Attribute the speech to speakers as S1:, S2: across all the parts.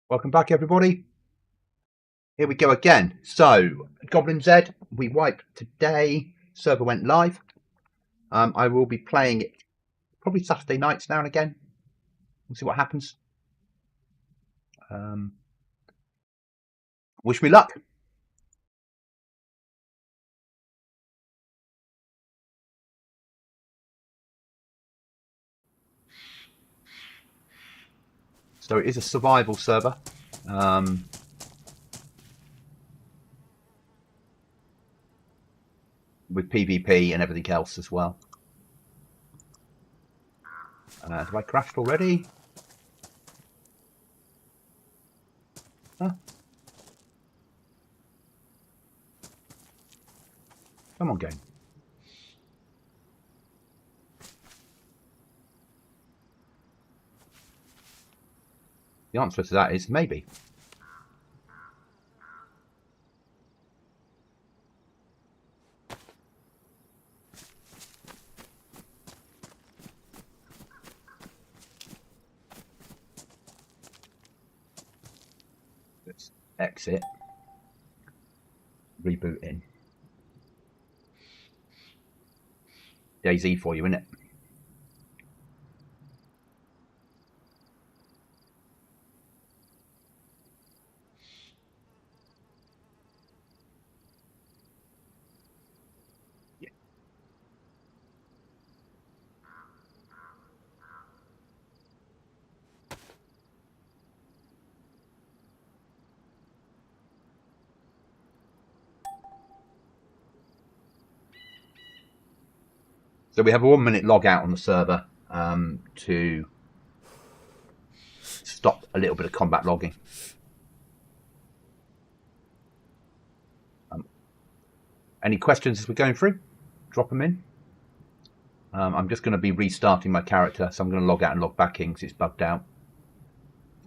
S1: Welcome back, everybody. Here we go again. So, Goblin DayZ, we wiped today. Server went live. I will be playing it probably Saturday nights now and again. We'll see what happens. Wish me luck. So it is a survival server. With PvP and everything else as well. Have I crashed already? Huh? Come on, game. The answer to that is maybe. Let's exit. Reboot in. DayZ for you, innit? Yeah. So we have a 1 minute log out on the server to stop a little bit of combat logging. Any questions as we're going through? Drop them in. I'm just going to be restarting my character, so I'm going to log out and log back in because it's bugged out.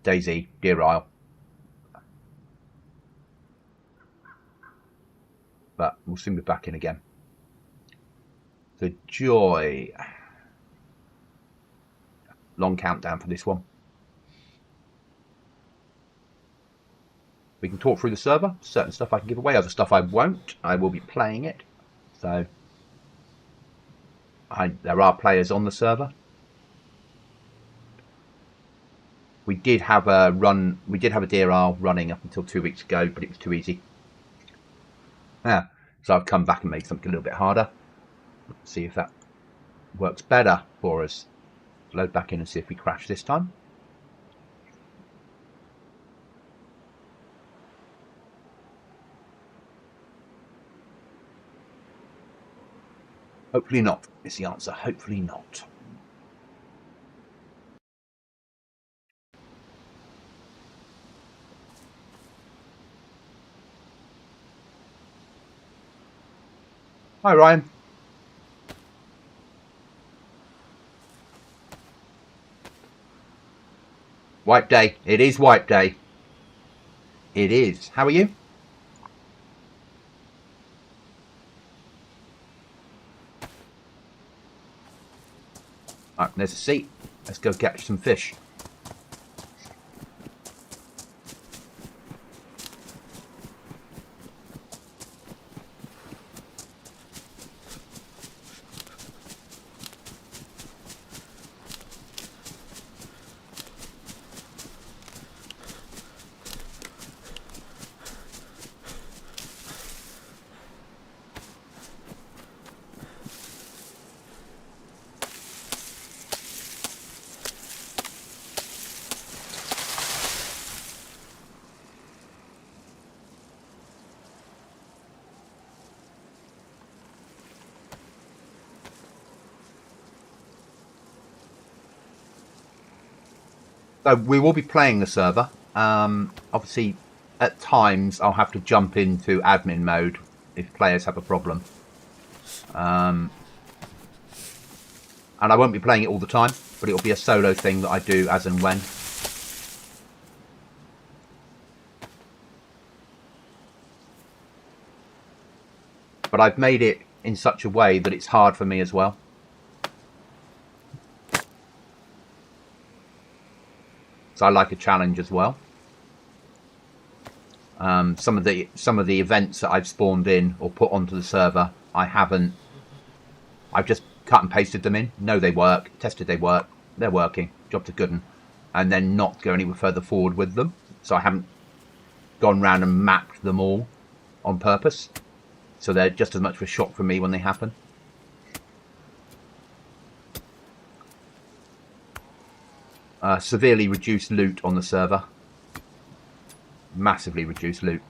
S1: DayZ, Deer Isle. But we'll soon be back in again. The Joy. Long countdown for this one. We can talk through the server. Certain stuff I can give away, other stuff I won't. I will be playing it. So there are players on the server. We did have a run. We did have a Deer Isle running up until 2 weeks ago, but it was too easy. Yeah, so I've come back and made something a little bit harder. Let's see if that works better for us. Load back in and see if we crash this time. Hopefully not, is the answer. Hopefully not. Hi, Ryan. Wipe day. It is wipe day. It is. How are you? Right, there's a seat. Let's go catch some fish. So we will be playing the server. Obviously, at times I'll have to jump into admin mode if players have a problem. And I won't be playing it all the time, but it'll be a solo thing that I do as and when. But I've made it in such a way that it's hard for me as well. So I like a challenge as well. Some of the events that I've spawned in or put onto the server, I've just cut and pasted them in. No, they work. Tested they work. They're working. Job to good 'un. And then not go any further forward with them. So I haven't gone round and mapped them all on purpose. So they're just as much of a shock for me when they happen. Severely reduced loot on the server. Massively reduced loot.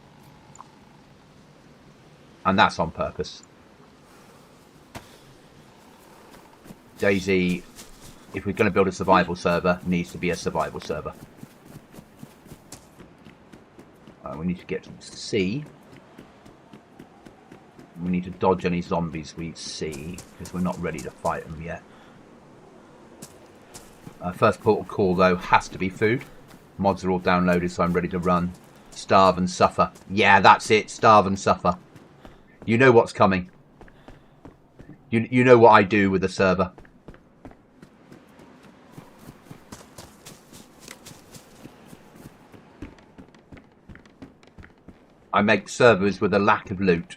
S1: And that's on purpose. DayZ, if we're going to build a survival server, needs to be a survival server. We need to get to C. We need to dodge any zombies we see, because we're not ready to fight them yet. First port of call, though, has to be food. Mods are all downloaded, so I'm ready to run. Starve and suffer. Yeah, that's it. Starve and suffer. You know what's coming. You know what I do with the server. I make servers with a lack of loot,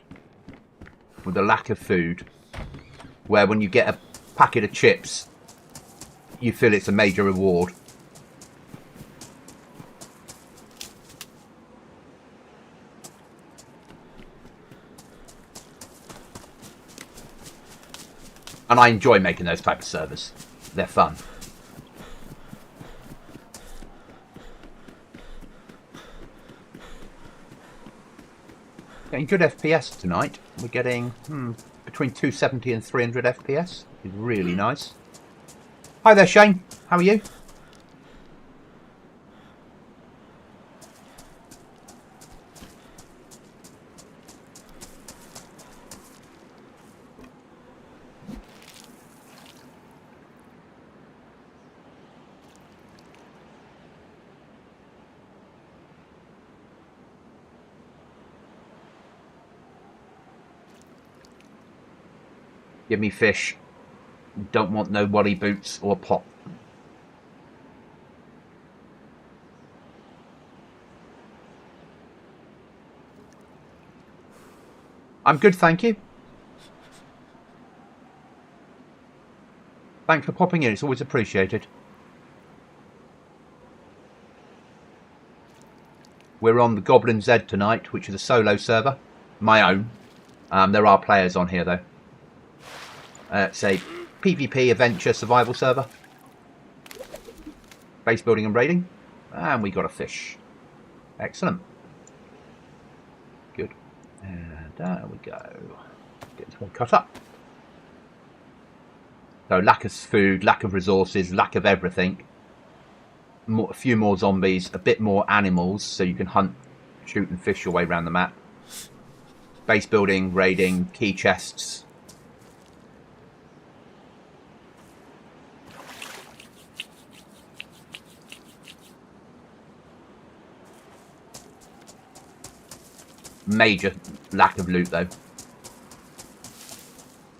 S1: with a lack of food, where when you get a packet of chips, you feel it's a major reward. And I enjoy making those type of servers. They're fun. Getting good FPS tonight. We're getting between 270 and 300 FPS. It's really nice. Hi there, Shane. How are you? Give me fish. Don't want no wally boots or pop. I'm good, thank you. Thanks for popping in, it's always appreciated. We're on the Goblin DayZ tonight, which is a solo server. My own. There are players on here, though. It's a PvP adventure survival server. Base building and raiding. And we got a fish. Excellent. Good. And there we go. Get this one cut up. So lack of food, lack of resources, lack of everything. A few more zombies, a bit more animals, so you can hunt, shoot and fish your way around the map. Base building, raiding, key chests. Major lack of loot, though.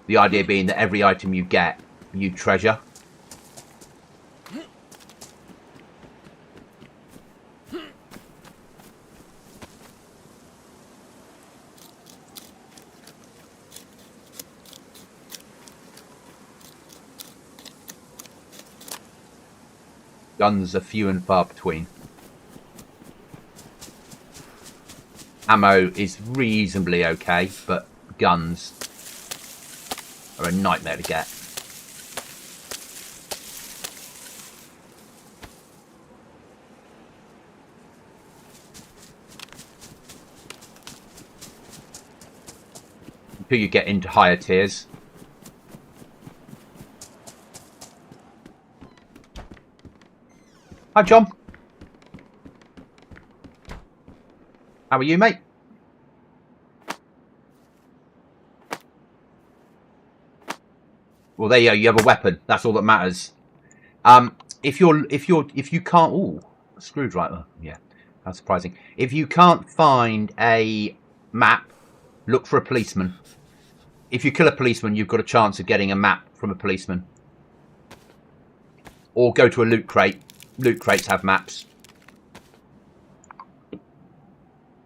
S1: The idea being that every item you get, you treasure. Guns are few and far between. Ammo is reasonably okay, but guns are a nightmare to get. Until you get into higher tiers. Hi, John. How are you, mate? Well, there you go. You have a weapon. That's all that matters. If you can't, ooh, a screwdriver. Yeah, that's surprising. If you can't find a map, look for a policeman. If you kill a policeman, you've got a chance of getting a map from a policeman. Or go to a loot crate. Loot crates have maps.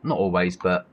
S1: not always, but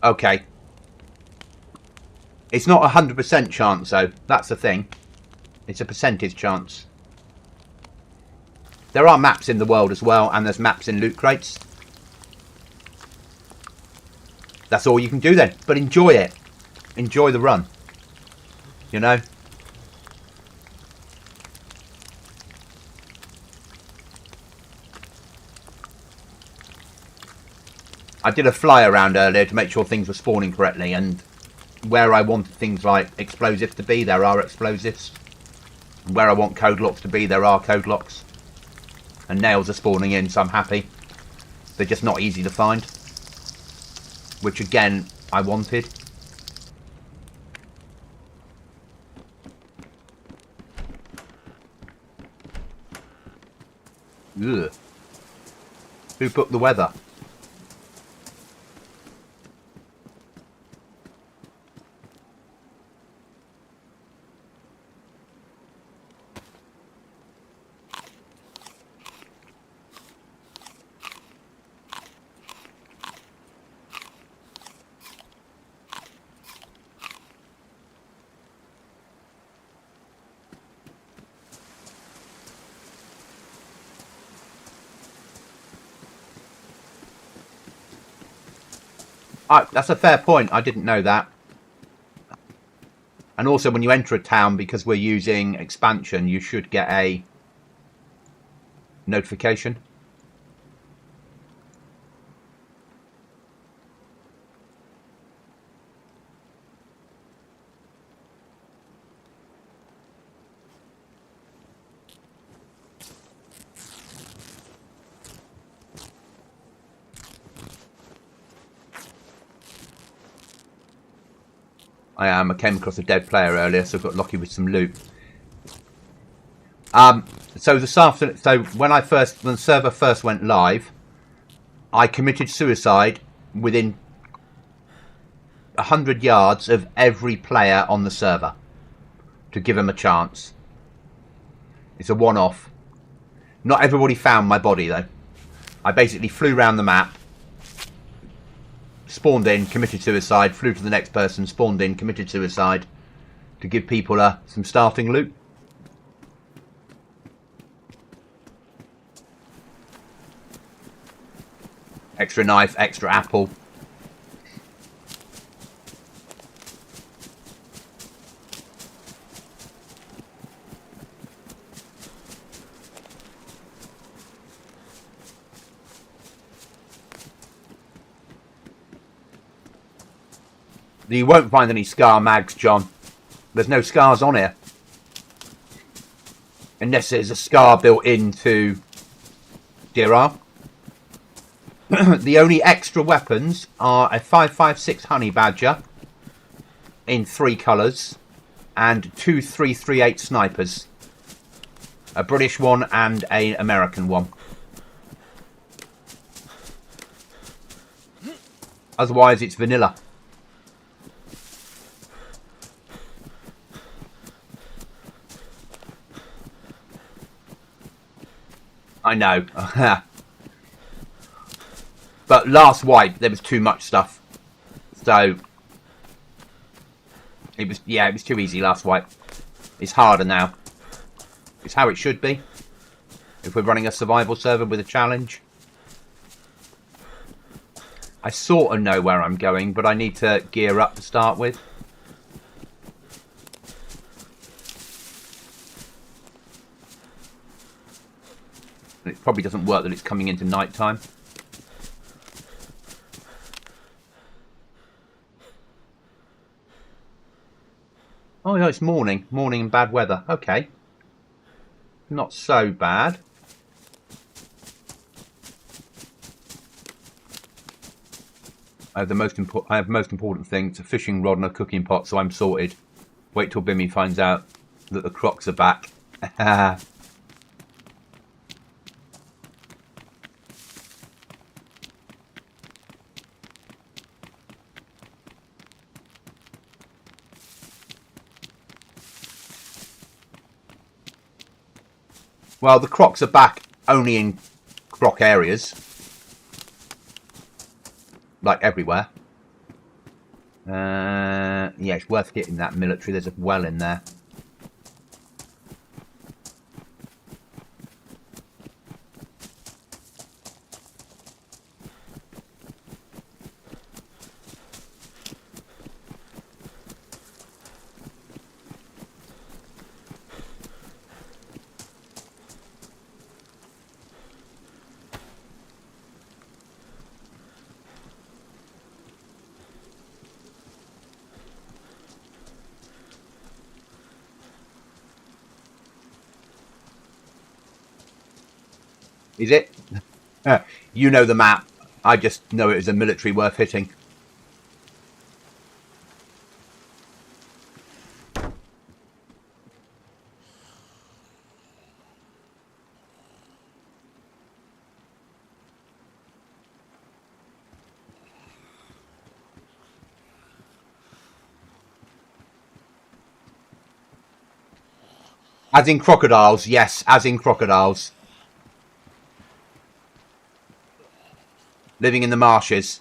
S1: okay. It's not 100% chance, though. That's the thing. It's a percentage chance. There are maps in the world as well, and there's maps in loot crates. That's all you can do then. But enjoy it. Enjoy the run. You know? I did a fly around earlier to make sure things were spawning correctly, and where I wanted things like explosives to be, there are explosives. Where I want code locks to be, there are code locks. And nails are spawning in, so I'm happy. They're just not easy to find. Which again, I wanted. Ugh. Who booked the weather? That's a fair point. I didn't know that. And also, when you enter a town, because we're using expansion, you should get a notification. I came across a dead player earlier, so I got lucky with some loot. So this afternoon, when the server first went live, I committed suicide within 100 yards of every player on the server to give them a chance. It's a one-off. Not everybody found my body though. I basically flew around the map, spawned in, committed suicide, flew to the next person, spawned in, committed suicide, to give people some starting loot. Extra knife, extra apple. You won't find any scar mags, John. There's no scars on here. Unless there's a scar built into DRR. The only extra weapons are a 5.56 Honey Badger in 3 colours and 2 3.38 snipers. A British one and an American one. Otherwise it's vanilla. I know. But last wipe there was too much stuff. So it was too easy last wipe. It's harder now. It's how it should be. If we're running a survival server with a challenge. I sort of know where I'm going, but I need to gear up to start with. It probably doesn't work that it's coming into night time. Oh, yeah, it's morning. Morning and bad weather. Okay. Not so bad. I have the most important thing. It's a fishing rod and a cooking pot, so I'm sorted. Wait till Bimmy finds out that the crocs are back. Well, the crocs are back only in croc areas. Like everywhere. Yeah, it's worth getting that military. There's a well in there. Is it? You know the map. I just know it as a military worth hitting. As in crocodiles, yes, as in crocodiles. Living in the marshes.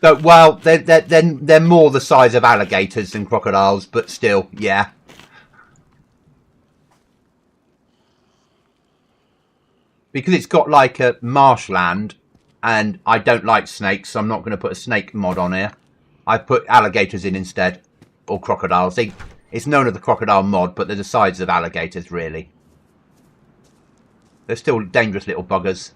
S1: So, well, they're more the size of alligators than crocodiles, but still, yeah. Because it's got like a marshland, and I don't like snakes, so I'm not going to put a snake mod on here. I put alligators in instead, or crocodiles. It's known as the crocodile mod, but they're the size of alligators, really. They're still dangerous little buggers.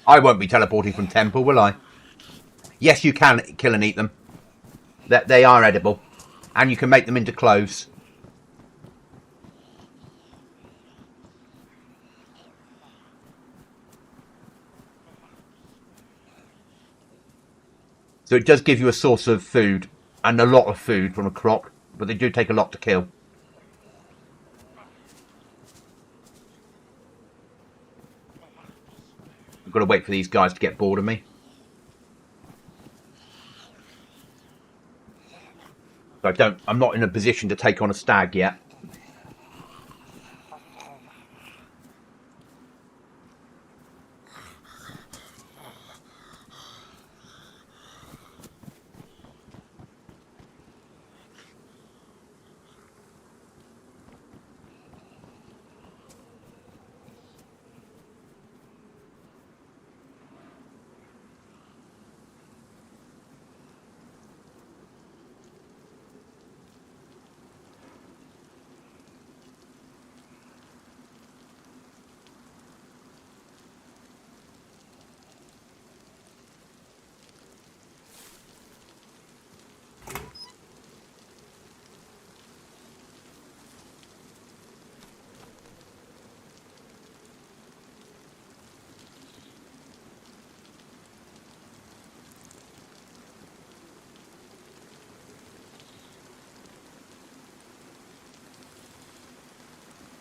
S1: I won't be teleporting from temple, will I? Yes, you can kill and eat them. They are edible. And you can make them into clothes. So it does give you a source of food. And a lot of food from a croc. But they do take a lot to kill. I've got to wait for these guys to get bored of me. I'm not in a position to take on a stag yet.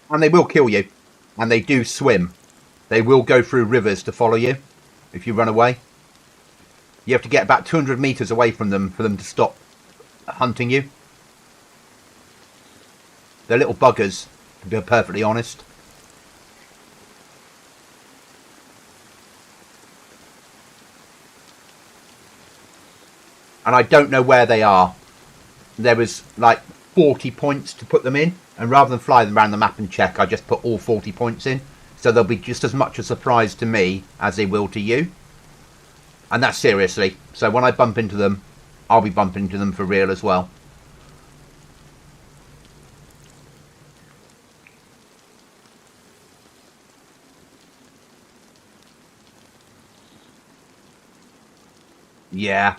S1: And they will kill you. And they do swim. They will go through rivers to follow you if you run away. You have to get about 200 meters away from them for them to stop hunting you. They're little buggers, to be perfectly honest. And I don't know where they are. There was like 40 points to put them in. And rather than fly them around the map and check, I just put all 40 points in. So they'll be just as much a surprise to me as they will to you. And that's seriously. So when I bump into them, I'll be bumping into them for real as well. Yeah.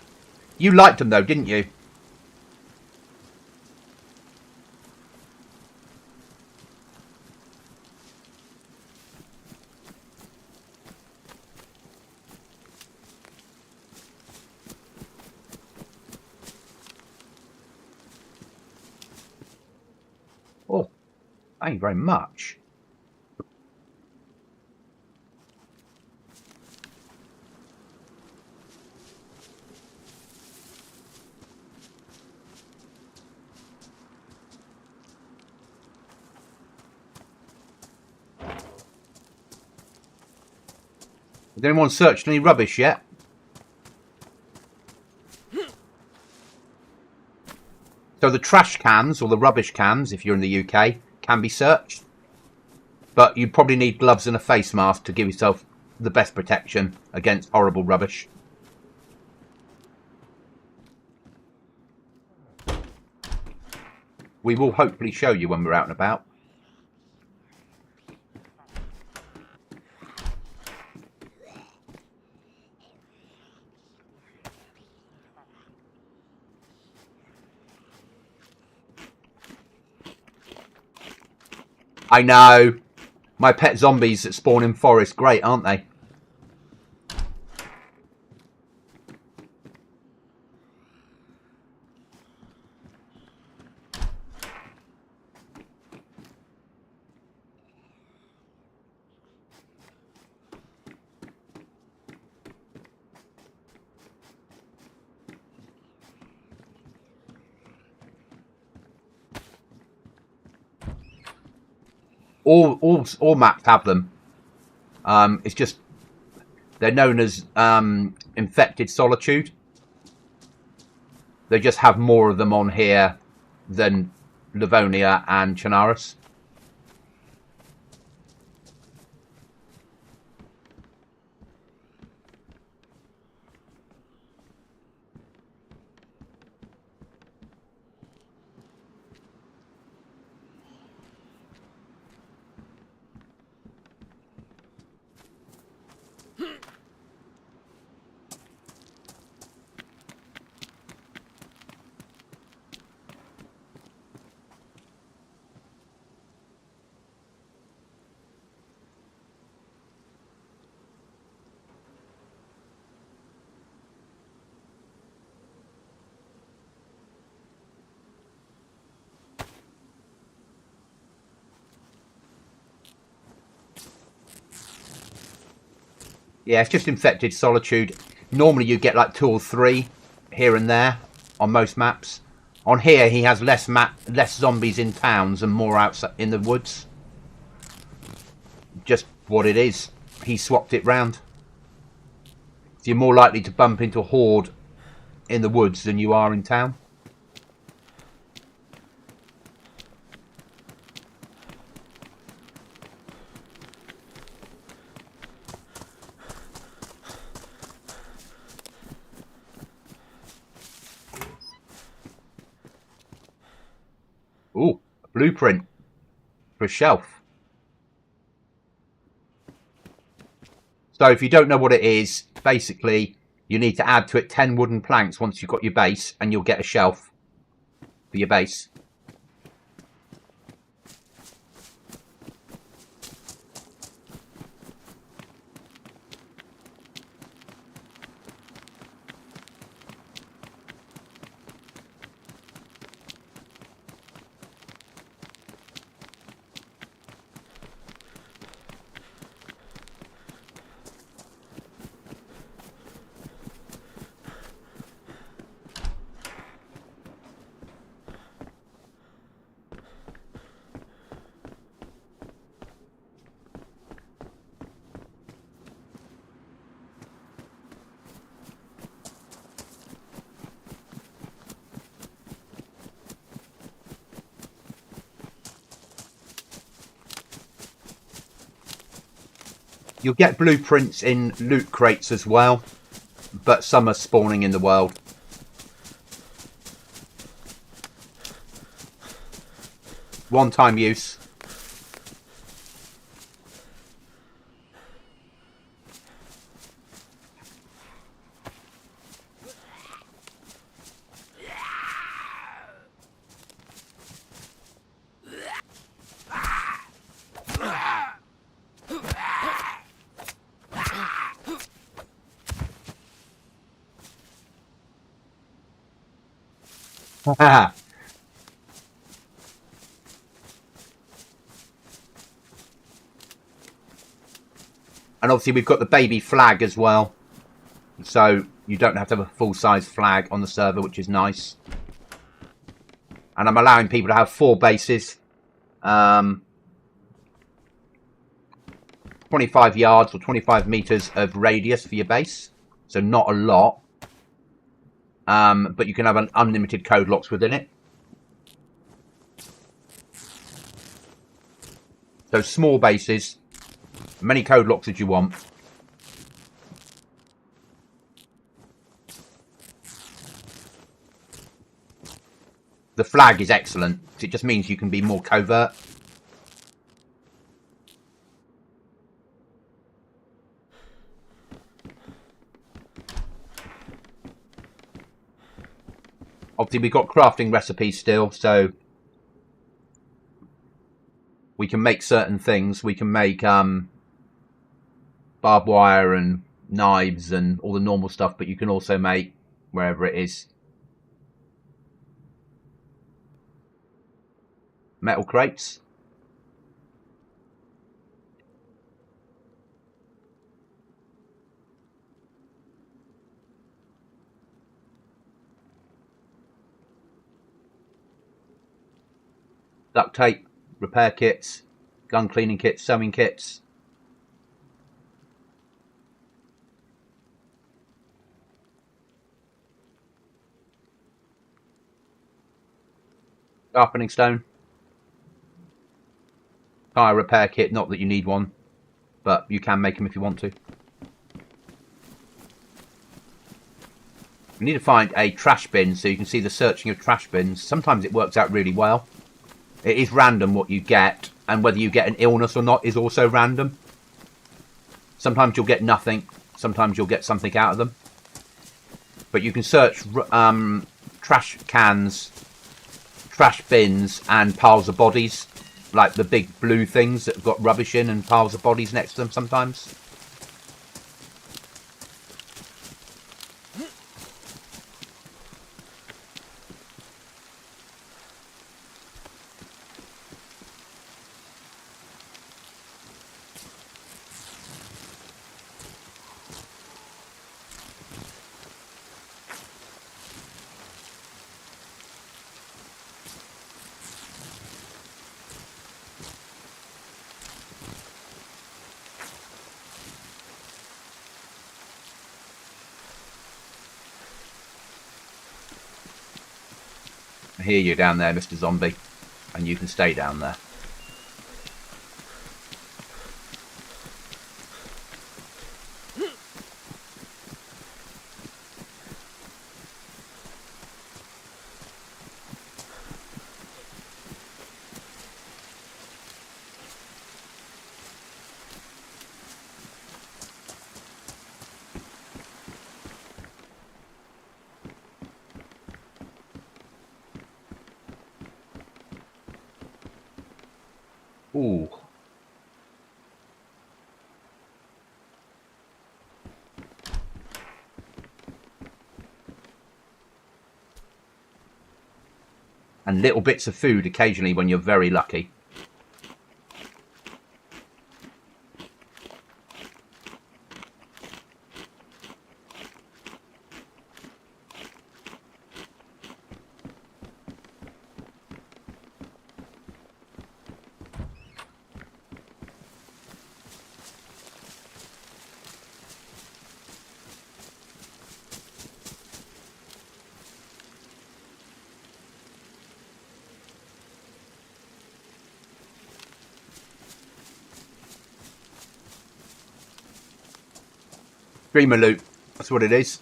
S1: You liked them though, didn't you? Oh, thank you very much. Has anyone searched any rubbish yet? So the trash cans, or the rubbish cans, if you're in the UK, can be searched. But you probably need gloves and a face mask to give yourself the best protection against horrible rubbish. We will hopefully show you when we're out and about. I know. My pet zombies that spawn in forest, great, aren't they? All maps have them. It's just they're known as infected solitude. They just have more of them on here than Livonia and Chernarus. Yeah, it's just infected solitude. Normally you get like 2 or 3 here and there on most maps. On here, he has less zombies in towns and more outside in the woods. Just what it is. He swapped it round. So you're more likely to bump into a horde in the woods than you are in town. Ooh, a blueprint for a shelf. So if you don't know what it is, basically you need to add to it 10 wooden planks once you've got your base, and you'll get a shelf for your base. You'll get blueprints in loot crates as well, but some are spawning in the world. One-time use. And obviously we've got the baby flag as well, so you don't have to have a full-size flag on the server, which is nice. And I'm allowing people to have 4 bases, 25 yards or 25 meters of radius for your base, so not a lot. But you can have an unlimited code locks within it. So small bases, many code locks as you want. The flag is excellent. It just means you can be more covert. Obviously, we've got crafting recipes still, so we can make certain things. We can make barbed wire and knives and all the normal stuff, but you can also make wherever it is. Metal crates. Duct tape, repair kits, gun cleaning kits, sewing kits. Sharpening stone. Tire repair kit, not that you need one, but you can make them if you want to. You need to find a trash bin so you can see the searching of trash bins. Sometimes it works out really well. It is random what you get, and whether you get an illness or not is also random. Sometimes you'll get nothing, sometimes you'll get something out of them. But you can search trash cans, trash bins, and piles of bodies, like the big blue things that have got rubbish in and piles of bodies next to them sometimes. hear you down there, Mr. Zombie. And you can stay down there. Ooh. And little bits of food occasionally when you're very lucky. Dreamer loot. That's what it is.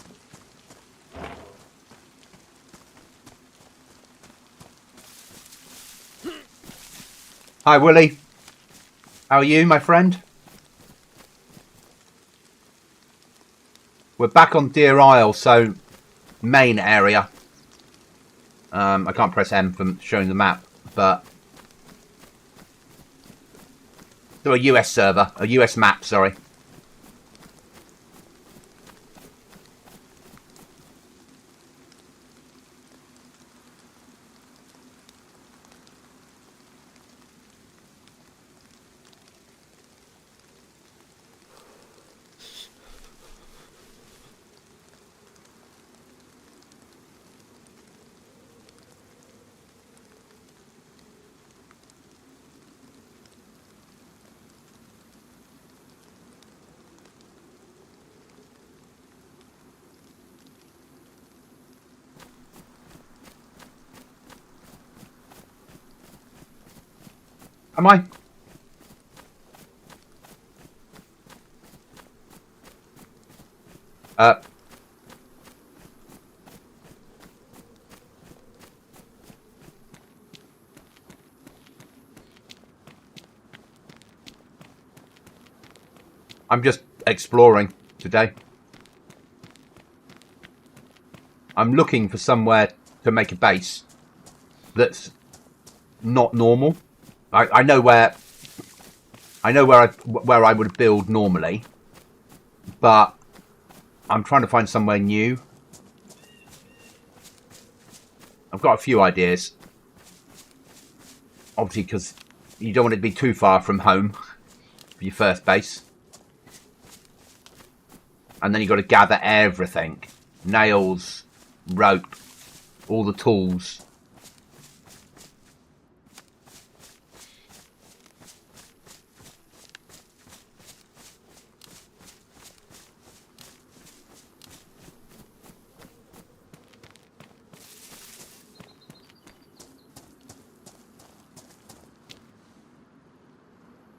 S1: Hi, Willie. How are you, my friend? We're back on Deer Isle, so main area. I can't press M from showing the map, but to a US server, a US map, sorry. Am I? I'm just exploring today. I'm looking for somewhere to make a base that's not normal. I know where I would build normally, but I'm trying to find somewhere new. I've got a few ideas, obviously, because you don't want it to be too far from home for your first base, and then you've got to gather everything: nails, rope, all the tools.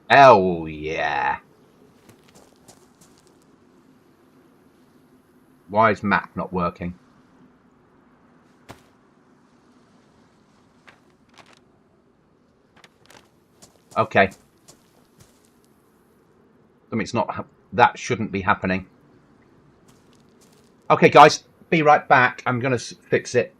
S1: Oh, yeah. Why is map not working? Okay. Something's not... That shouldn't be happening. Okay, guys. Be right back. I'm going to fix it.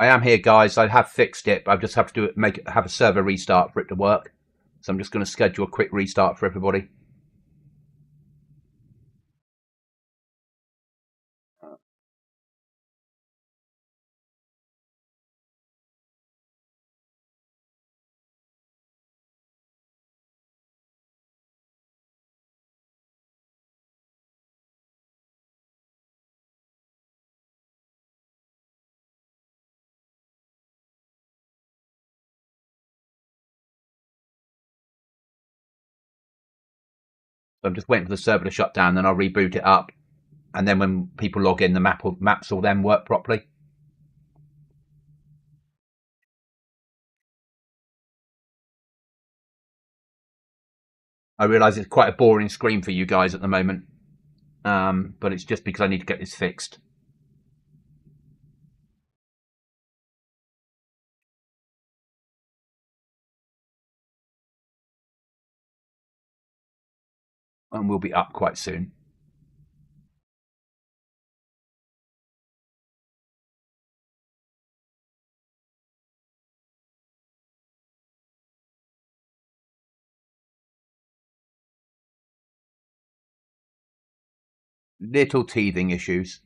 S1: I am here, guys. I have fixed it, but I just have to have a server restart for it to work. So I'm just going to schedule a quick restart for everybody. So I'm just waiting for the server to shut down, then I'll reboot it up. And then when people log in, the maps will then work properly. I realise it's quite a boring screen for you guys at the moment, but it's just because I need to get this fixed. And we'll be up quite soon. Little teething issues.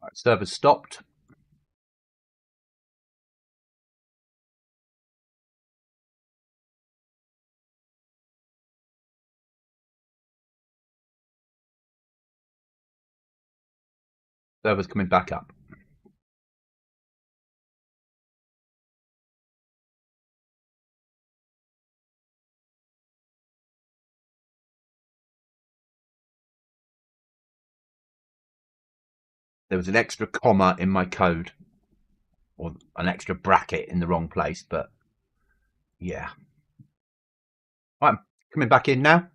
S1: Right, server's stopped. Server's coming back up. There was an extra comma in my code, or an extra bracket in the wrong place, but yeah. Right, I'm coming back in now.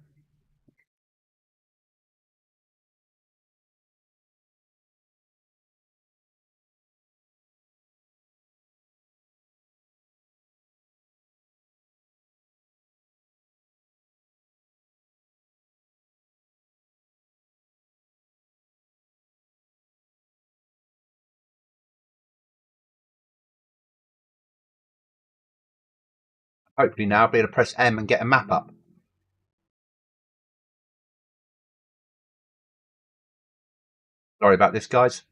S1: Hopefully now I'll be able to press M and get a map up. Sorry about this, guys.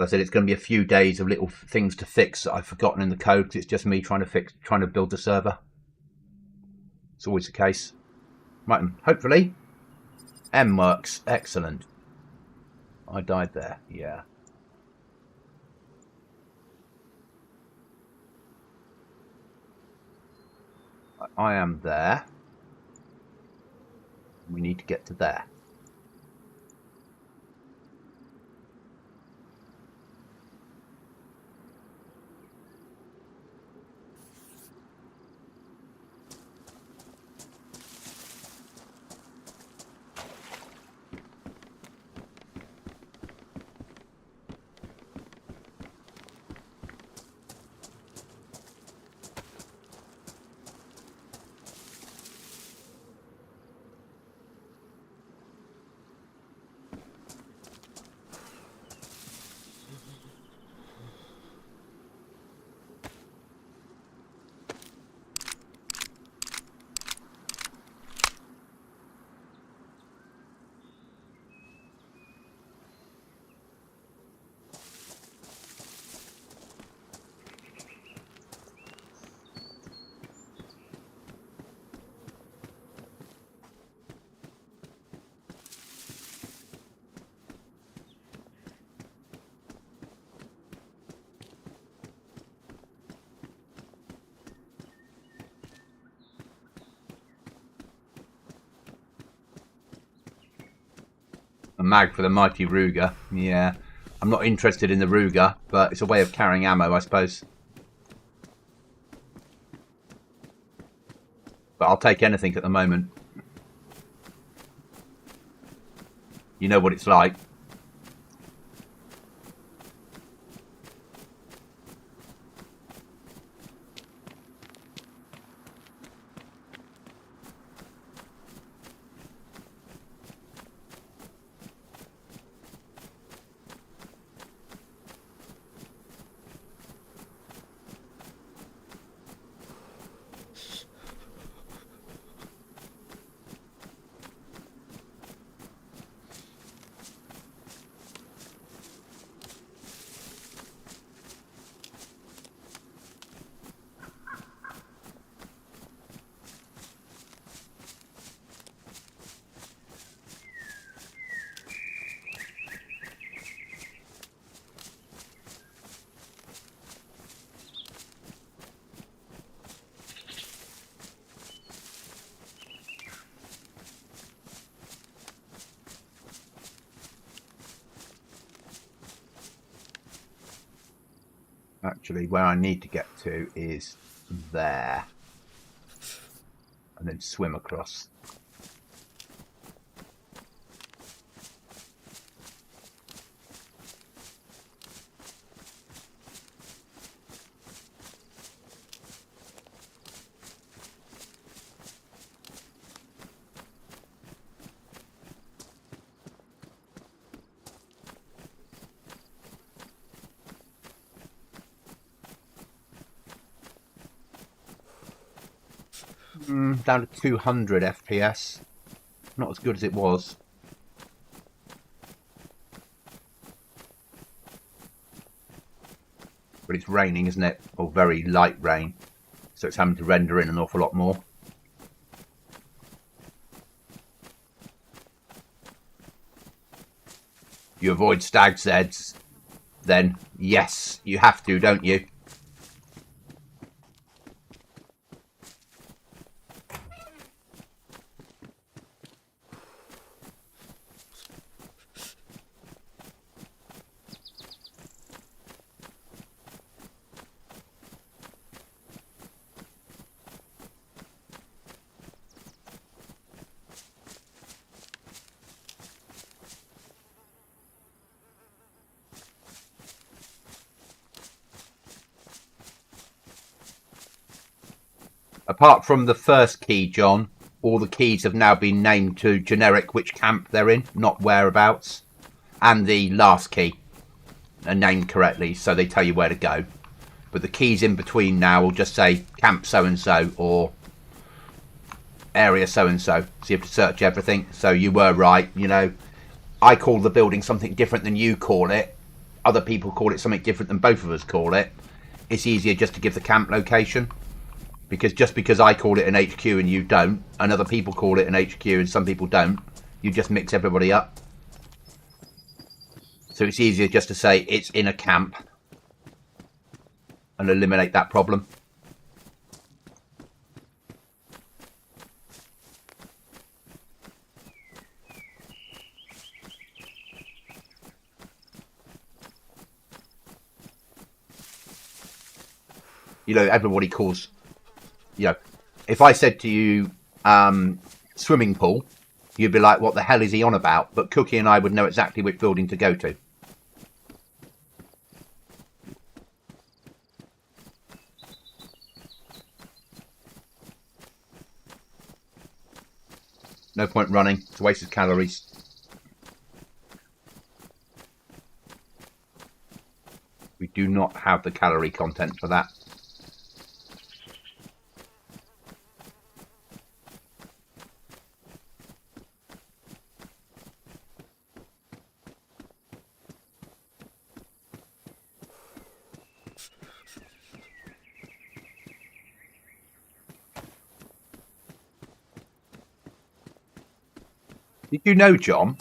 S1: As I said, it's going to be a few days of little things to fix that I've forgotten in the code because it's just me trying to build the server. It's always the case. Right, hopefully M works. Excellent. I died there. Yeah. I am there. We need to get to there. A mag for the mighty Ruger. Yeah. I'm not interested in the Ruger, but it's a way of carrying ammo, I suppose. But I'll take anything at the moment. You know what it's like. Actually, where I need to get to is there. And then swim across. Down to 200 FPS. Not as good as it was. But it's raining, isn't it? Or very light rain. So it's having to render in an awful lot more. You avoid stag's heads, then yes, you have to, don't you? Apart from the first key, John, all the keys have now been named to generic which camp they're in, not whereabouts. And the last key are named correctly, so they tell you where to go. But the keys in between now will just say camp so-and-so or area so-and-so. So you have to search everything. So you were right, you know. I call the building something different than you call it. Other people call it something different than both of us call it. It's easier just to give the camp location. Because just because I call it an HQ and you don't, and other people call it an HQ and some people don't, you just mix everybody up. So it's easier just to say it's in a camp and eliminate that problem. You know, everybody calls... You know, if I said to you, swimming pool, you'd be like, what the hell is he on about? But Cookie and I would know exactly which building to go to. No point running. It's a waste of calories. We do not have the calorie content for that. Did you know, John,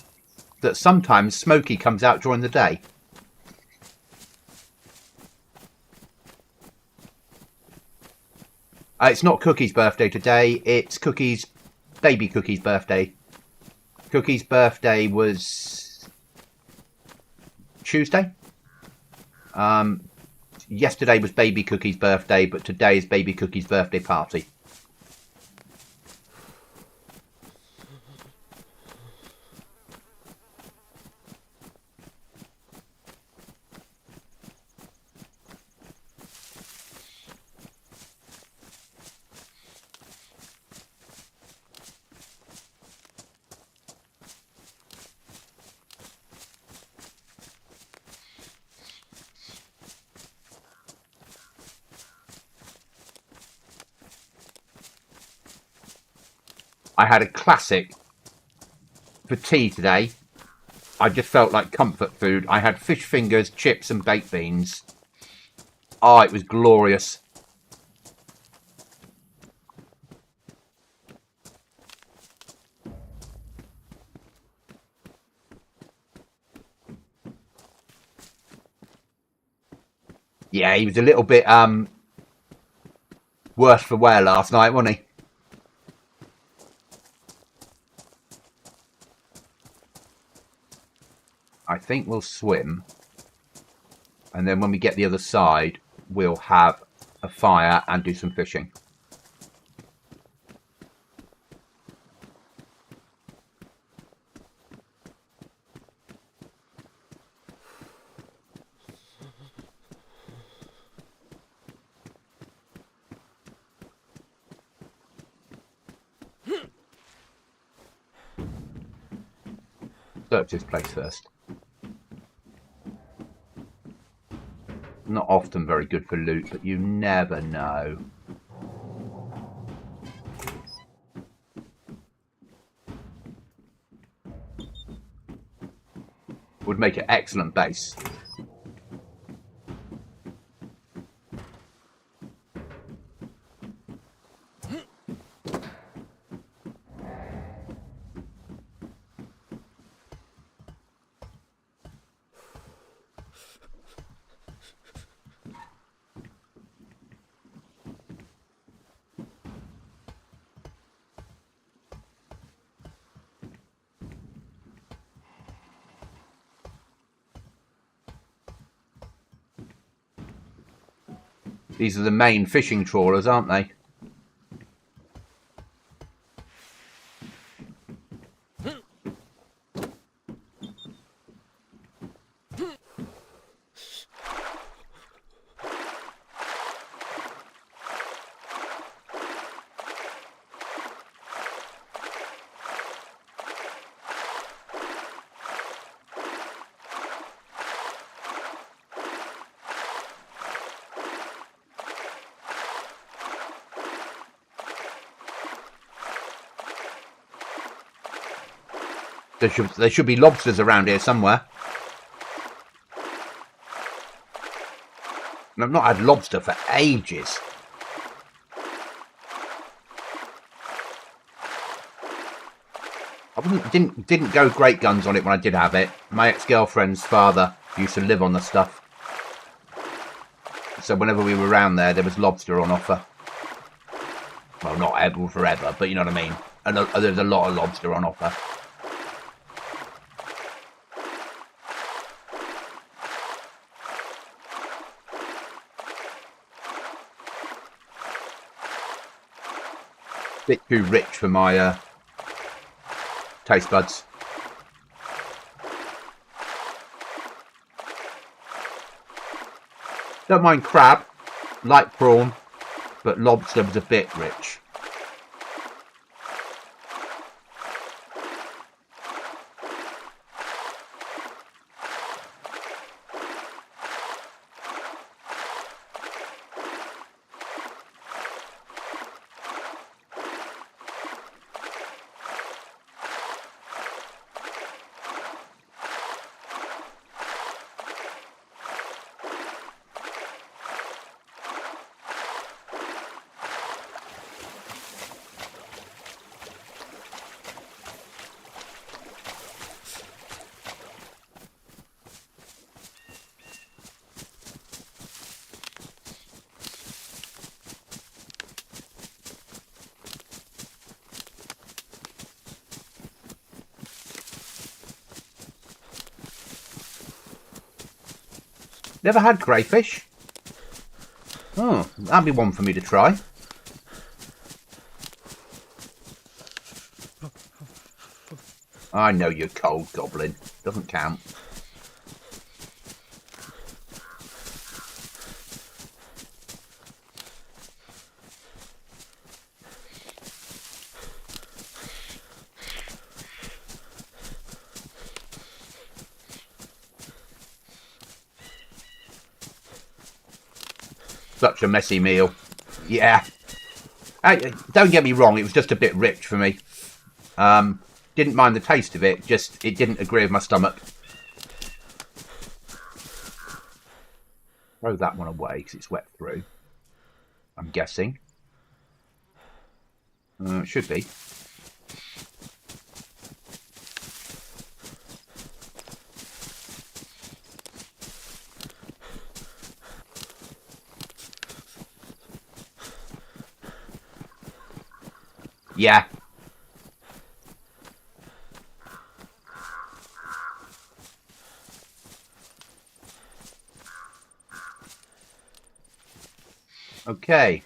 S1: that sometimes Smokey comes out during the day? It's not Cookie's birthday today, it's baby Cookie's birthday. Cookie's birthday was Tuesday. Yesterday was Baby Cookie's birthday, but today is Baby Cookie's birthday party. I had a classic for tea today. I just felt like comfort food. I had fish fingers, chips and baked beans. Oh, it was glorious. Yeah, he was a little bit worse for wear last night, wasn't he? I think we'll swim, and then when we get the other side, we'll have a fire and do some fishing. Search this place first. Not often very good for loot, but you never know. Would make an excellent base. These are the main fishing trawlers, aren't they? There should be lobsters around here somewhere. And I've not had lobster for ages. I didn't go great guns on it when I did have it. My ex-girlfriend's father used to live on the stuff. So whenever we were around there was lobster on offer. Well, not ever forever, but you know what I mean. And there's a lot of lobster on offer. Bit too rich for my taste buds. Don't mind crab, like prawn, but lobster was a bit rich. Never had crayfish. Oh, that'd be one for me to try. I know you're cold, Goblin. Doesn't count. Such a messy meal. Yeah. Don't get me wrong, it was just a bit rich for me. Didn't mind the taste of it, just it didn't agree with my stomach. Throw that one away because it's wet through. I'm guessing. It should be. Yeah. Okay.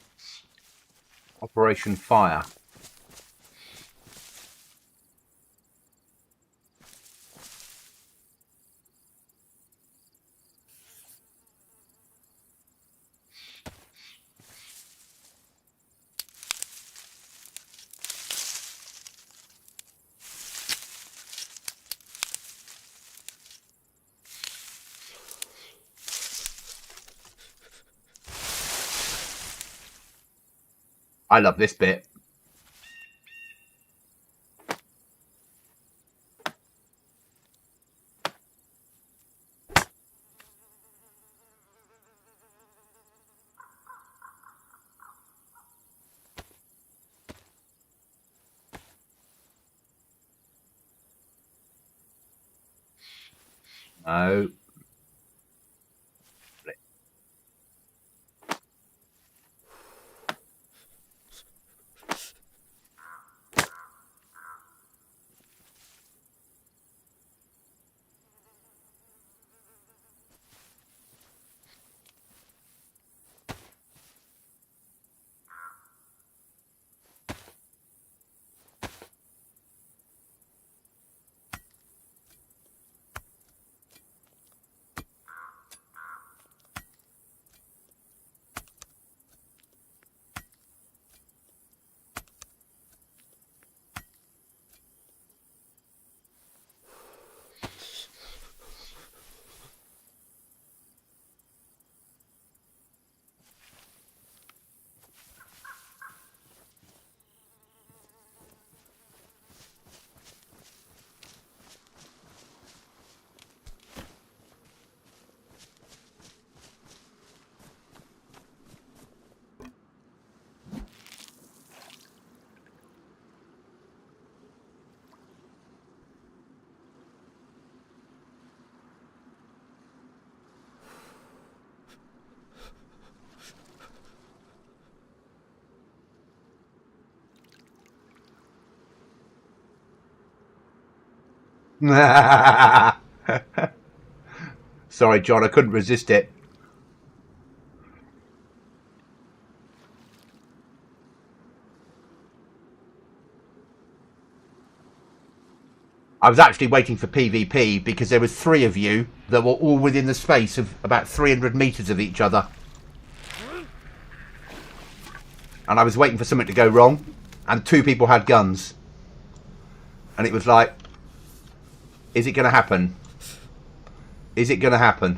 S1: Operation Fire. I love this bit. No. Sorry, John, I couldn't resist it. I was actually waiting for PvP because there was 3 of you that were all within the space of about 300 meters of each other. And I was waiting for something to go wrong, and 2 people had guns. And it was like, is it going to happen? Is it going to happen?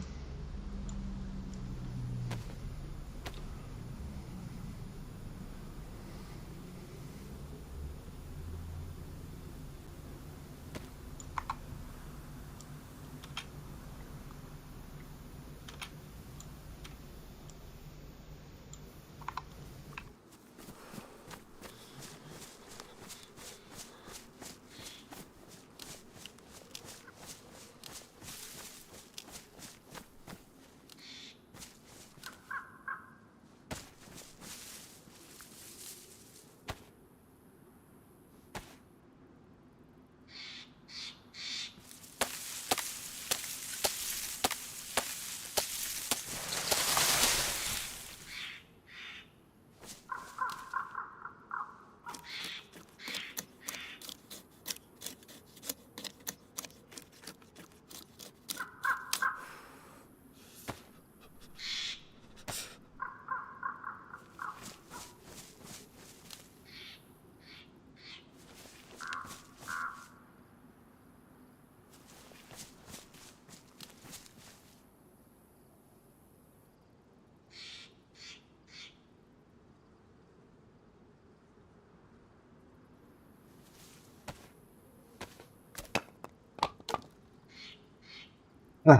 S1: Too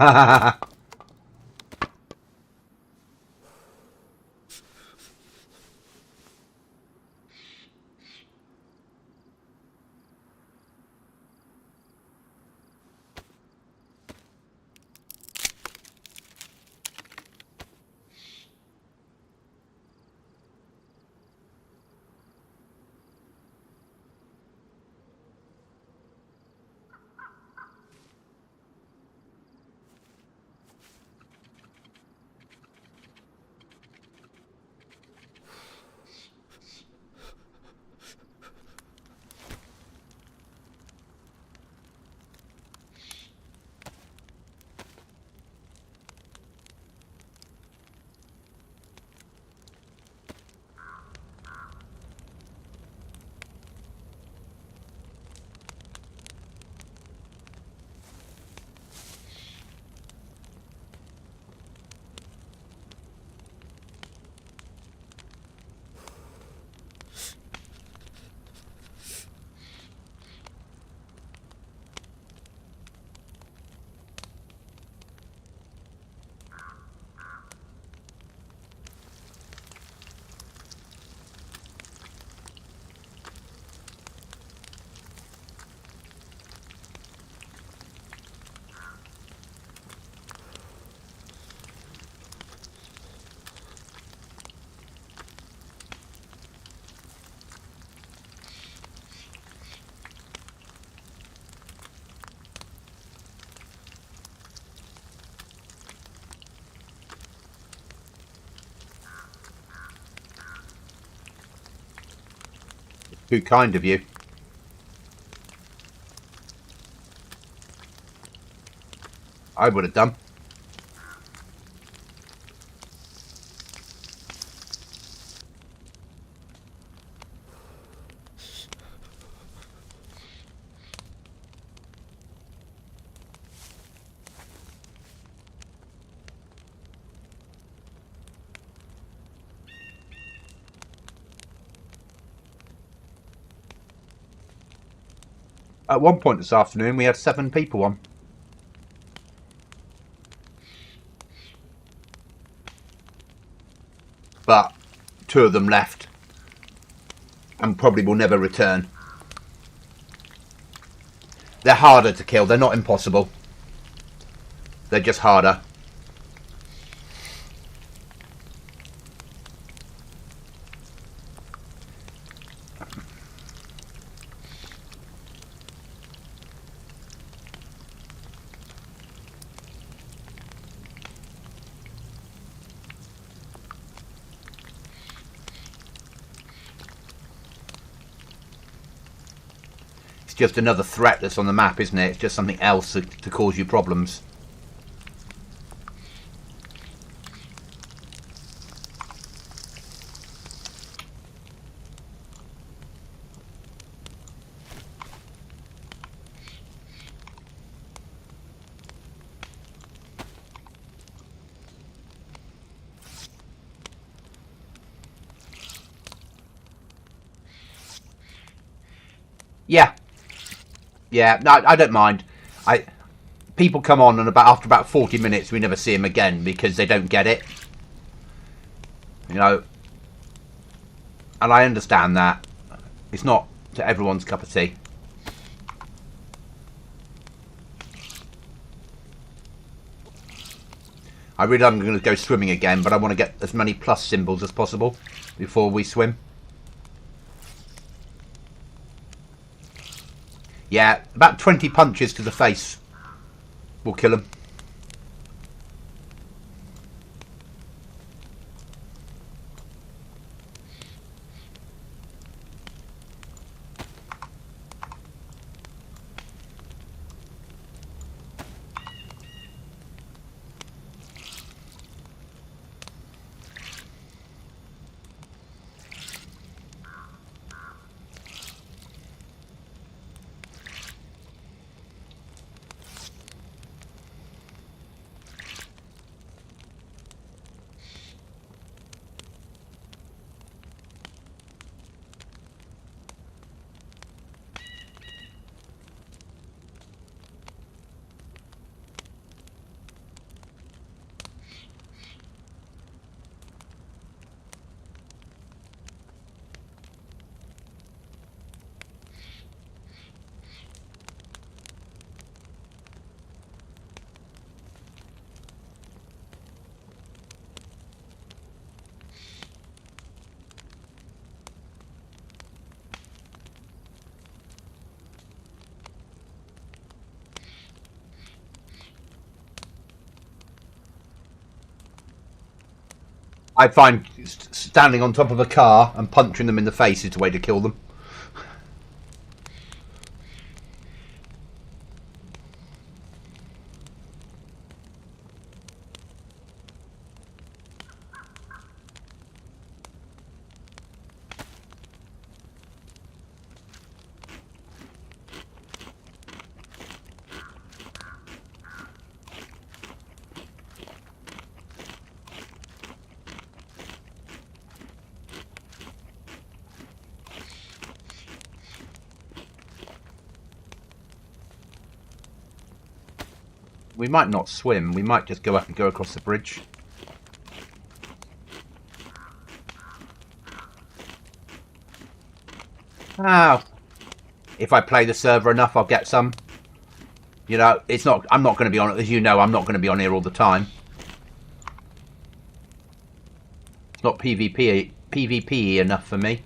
S1: kind of you. I would have done. At one point this afternoon, we had 7 people on. But 2 of them left and probably will never return. They're harder to kill. They're not impossible. They're just harder. It's just another threat that's on the map, isn't it? It's just something else to cause you problems. Yeah. Yeah, no, I don't mind. People come on and after about 40 minutes we never see them again because they don't get it. You know. And I understand that. It's not to everyone's cup of tea. I really am going to go swimming again, but I want to get as many plus symbols as possible before we swim. Yeah, about 20 punches to the face will kill him. I find standing on top of a car and punching them in the face is the way to kill them. We might not swim. We might just go up and go across the bridge. Oh, if I play the server enough, I'll get some. You know, it's not. I'm not going to be on it, as you know. I'm not going to be on here all the time. It's not PvP enough for me.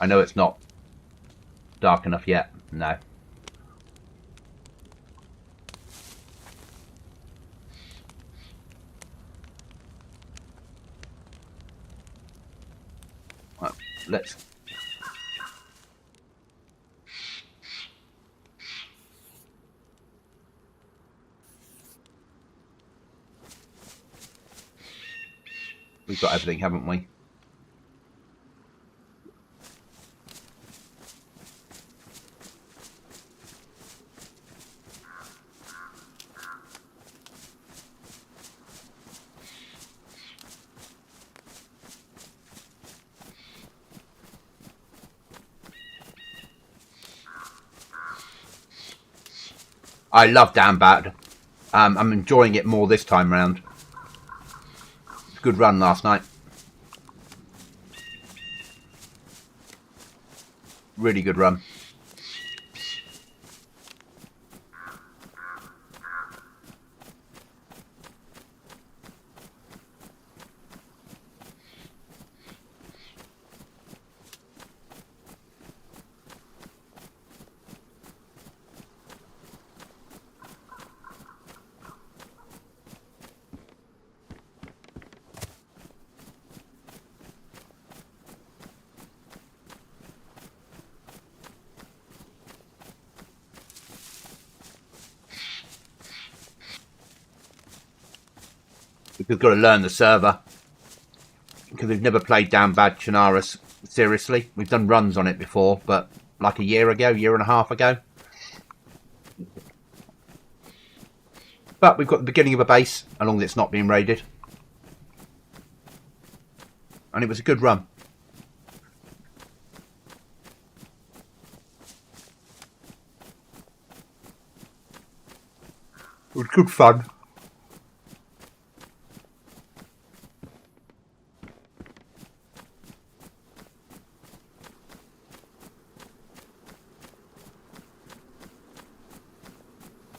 S1: I know it's not dark enough yet. No. Well, let's. We've got everything, haven't we? I love Downbad. I'm enjoying it more this time round. Good run last night. Really good run. We've got to learn the server because we've never played Downbad Chernarus seriously. We've done runs on it before, but like a year ago, year and a half ago. But we've got the beginning of a base, as long as it's not being raided. And it was a good run. It was good fun.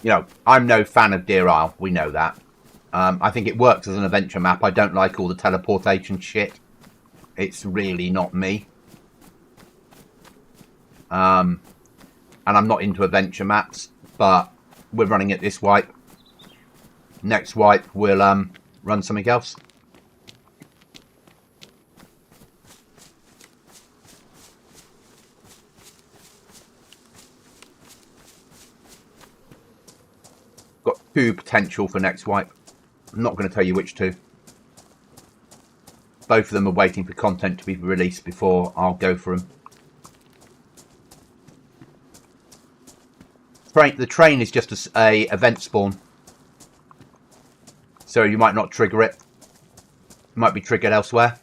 S1: You know, I'm no fan of Deer Isle. We know that. I think it works as an adventure map. I don't like all the teleportation shit. It's really not me. And I'm not into adventure maps, but we're running it this wipe. Next wipe, we'll run something else. Got two potential for next wipe. I'm not going to tell you which two. Both of them are waiting for content to be released before I'll go for them. The train is just a event spawn. So you might not trigger it. It might be triggered elsewhere.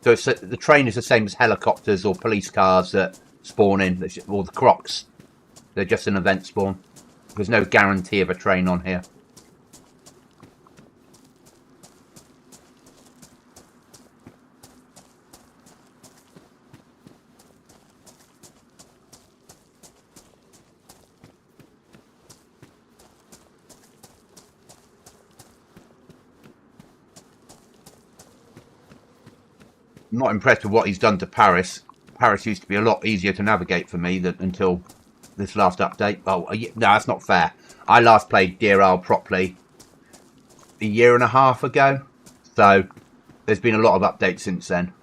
S1: So the train is the same as helicopters or police cars that spawn in, or the crocs. They're just an event spawn. There's no guarantee of a train on here. not impressed with what he's done to Paris. Paris used to be a lot easier to navigate for me until this last update. Oh, no, that's not fair. I last played Deer Isle properly a year and a half ago. So there's been a lot of updates since then.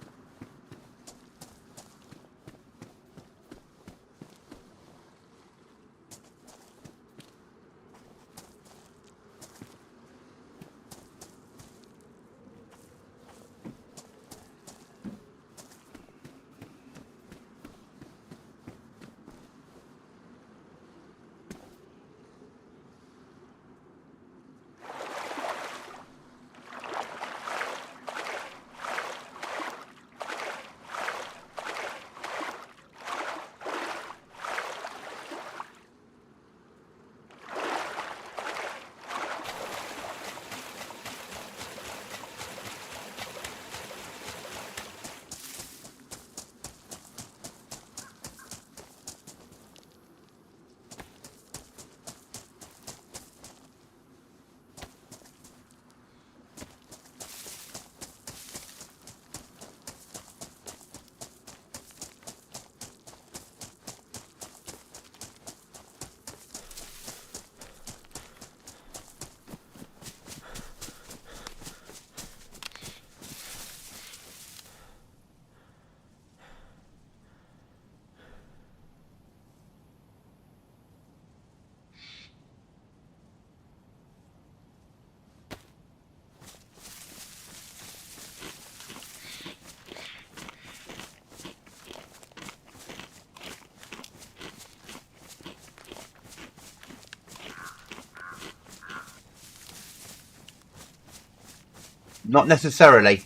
S1: Not necessarily.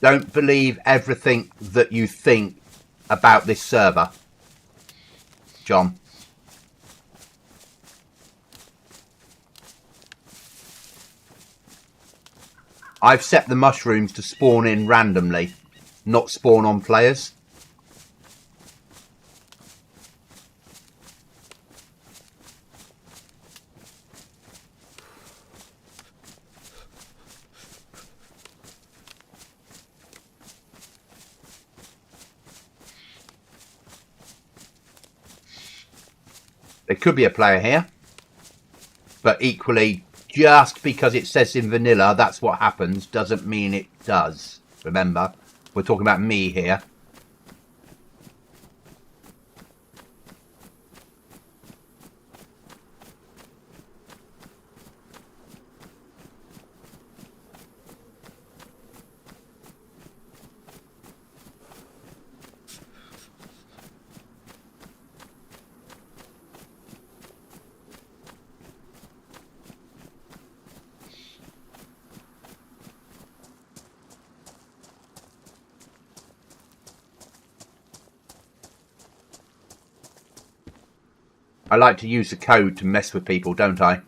S1: Don't believe everything that you think about this server, John. I've set the mushrooms to spawn in randomly, not spawn on players. There could be a player here, but equally, just because it says in vanilla that's what happens doesn't mean it does. Remember, we're talking about me here. I like to use the code to mess with people, don't I?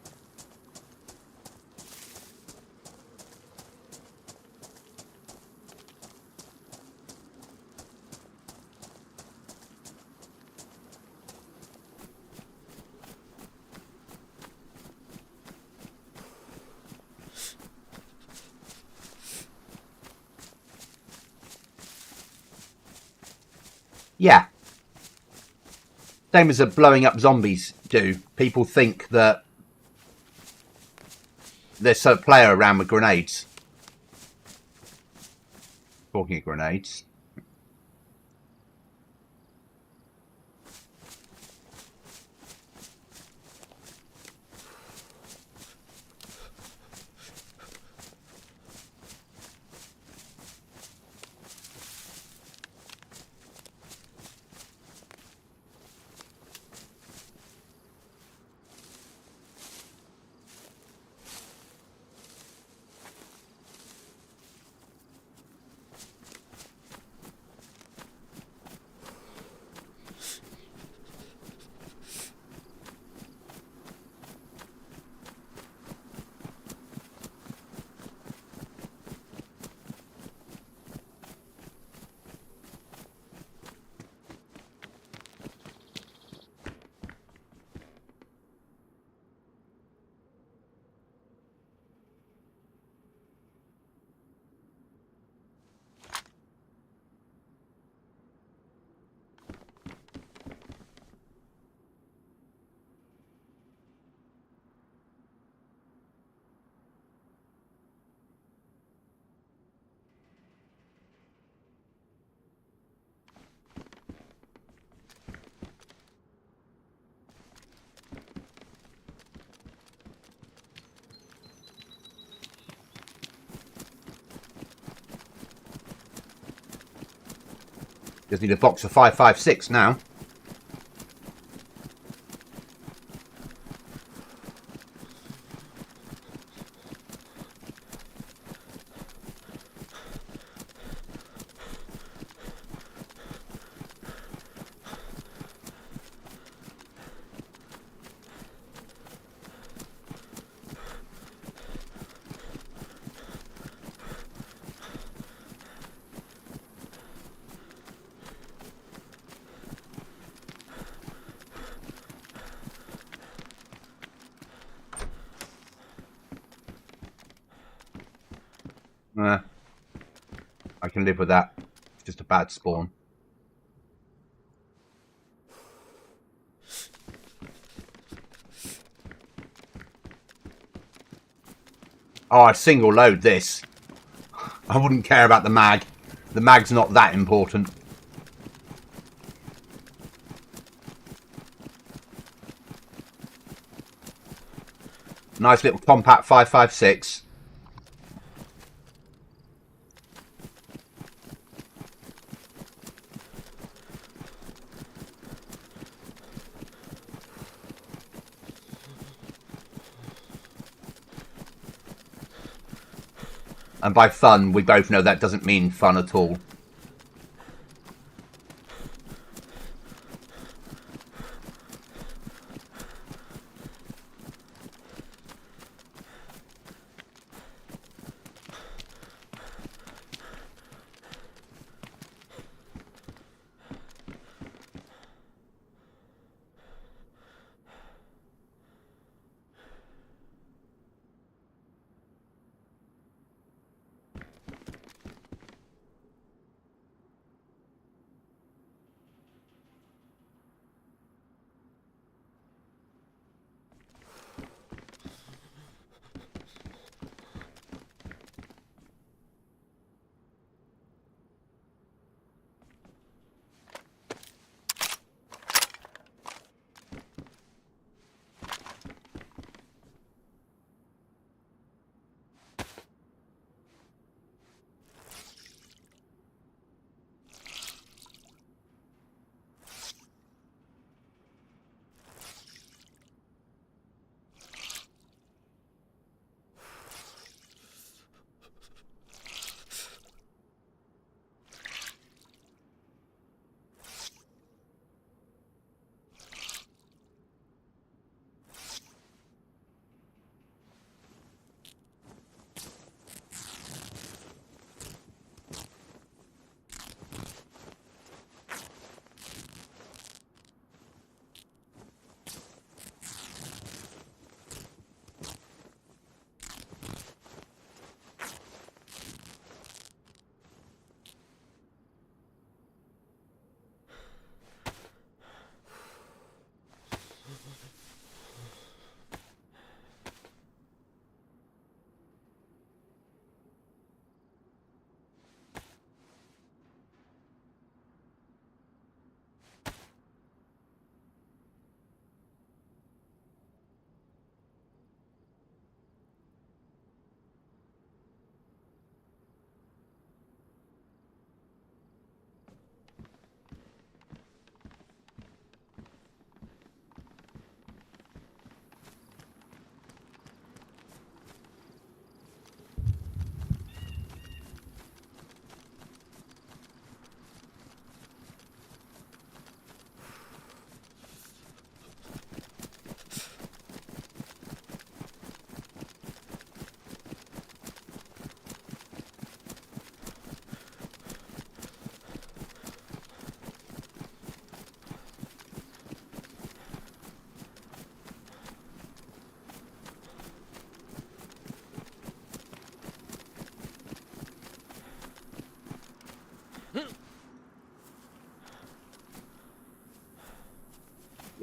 S1: Yeah. Same as the blowing up zombies do. People think that there's a player around with grenades. Talking of grenades. Just need a box of 5.56 now. I can live with that. It's just a bad spawn. Oh, I single load this. I wouldn't care about the mag. The mag's not that important. Nice little compact 5.56. And by fun, we both know that doesn't mean fun at all.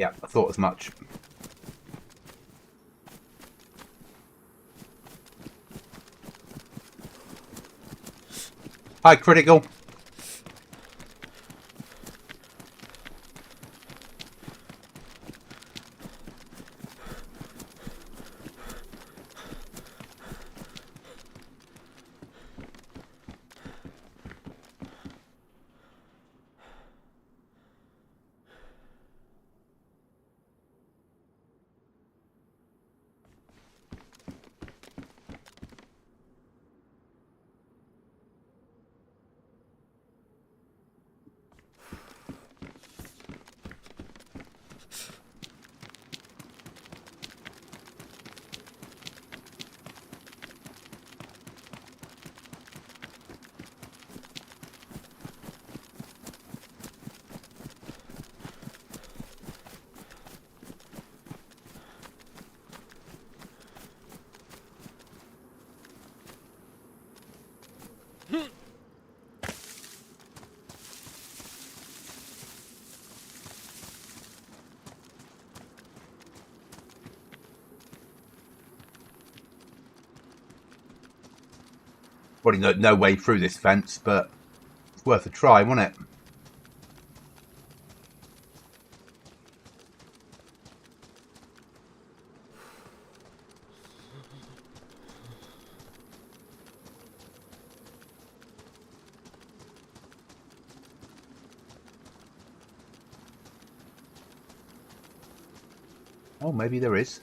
S1: Yeah, I thought as much. Hi, Critical. Probably no way through this fence, but it's worth a try, wasn't it? Oh, maybe there is.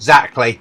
S1: Exactly.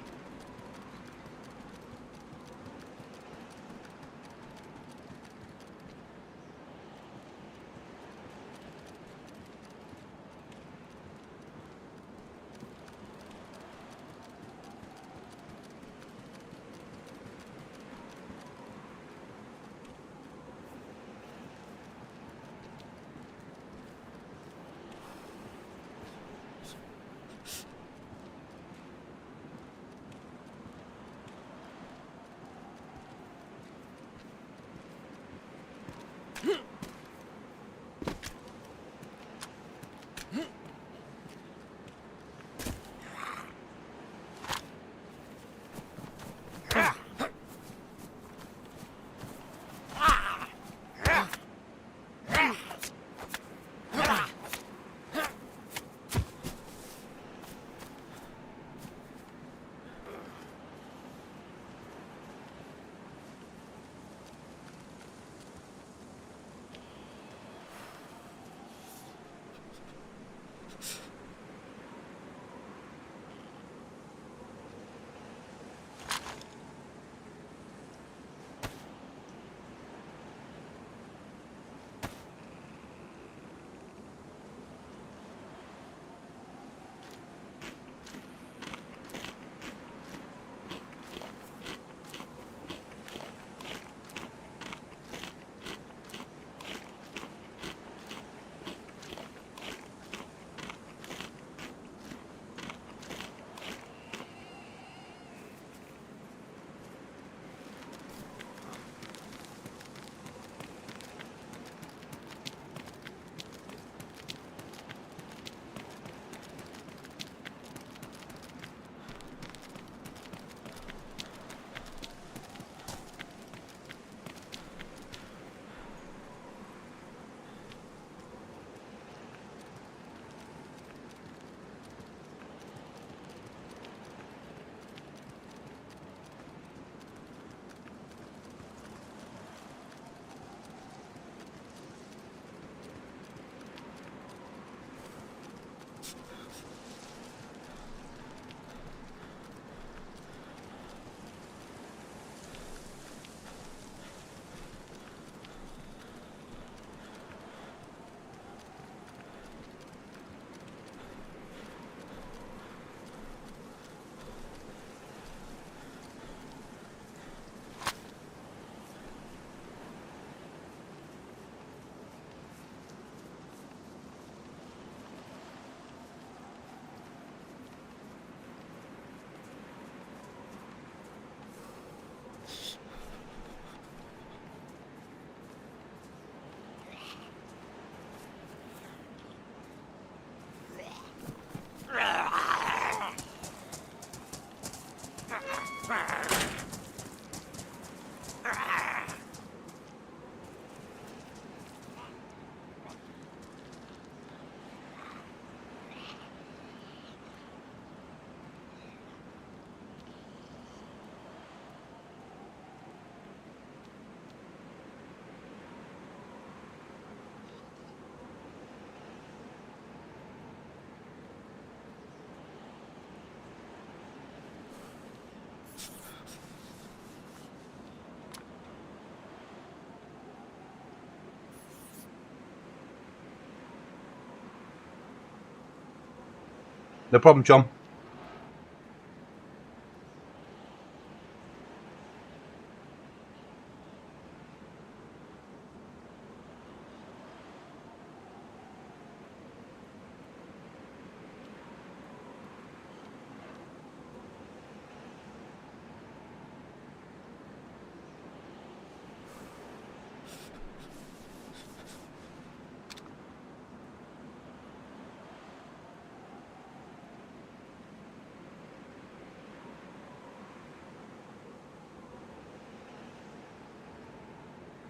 S1: No problem, John.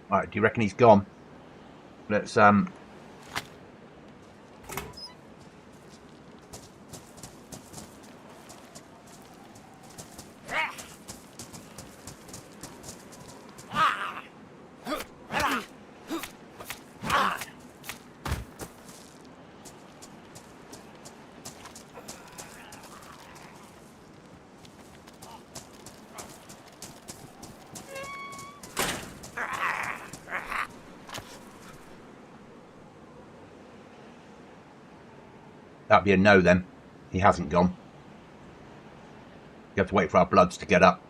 S1: Right, do you reckon he's gone? Let's That'd be a no then. He hasn't gone. You have to wait for our bloods to get up.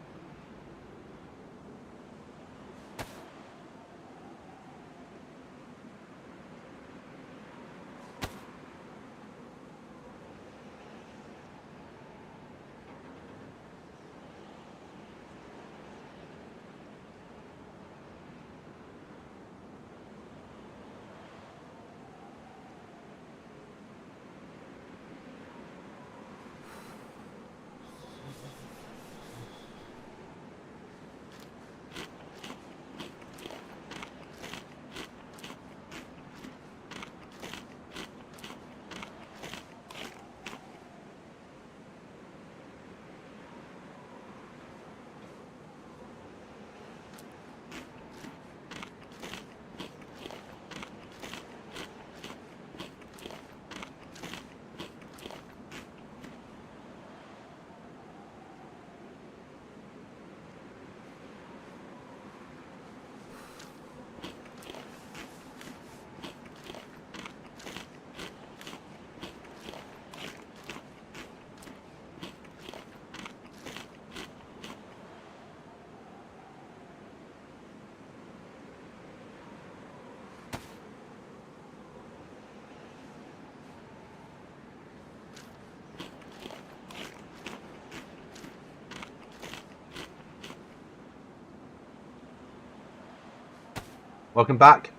S1: Welcome back.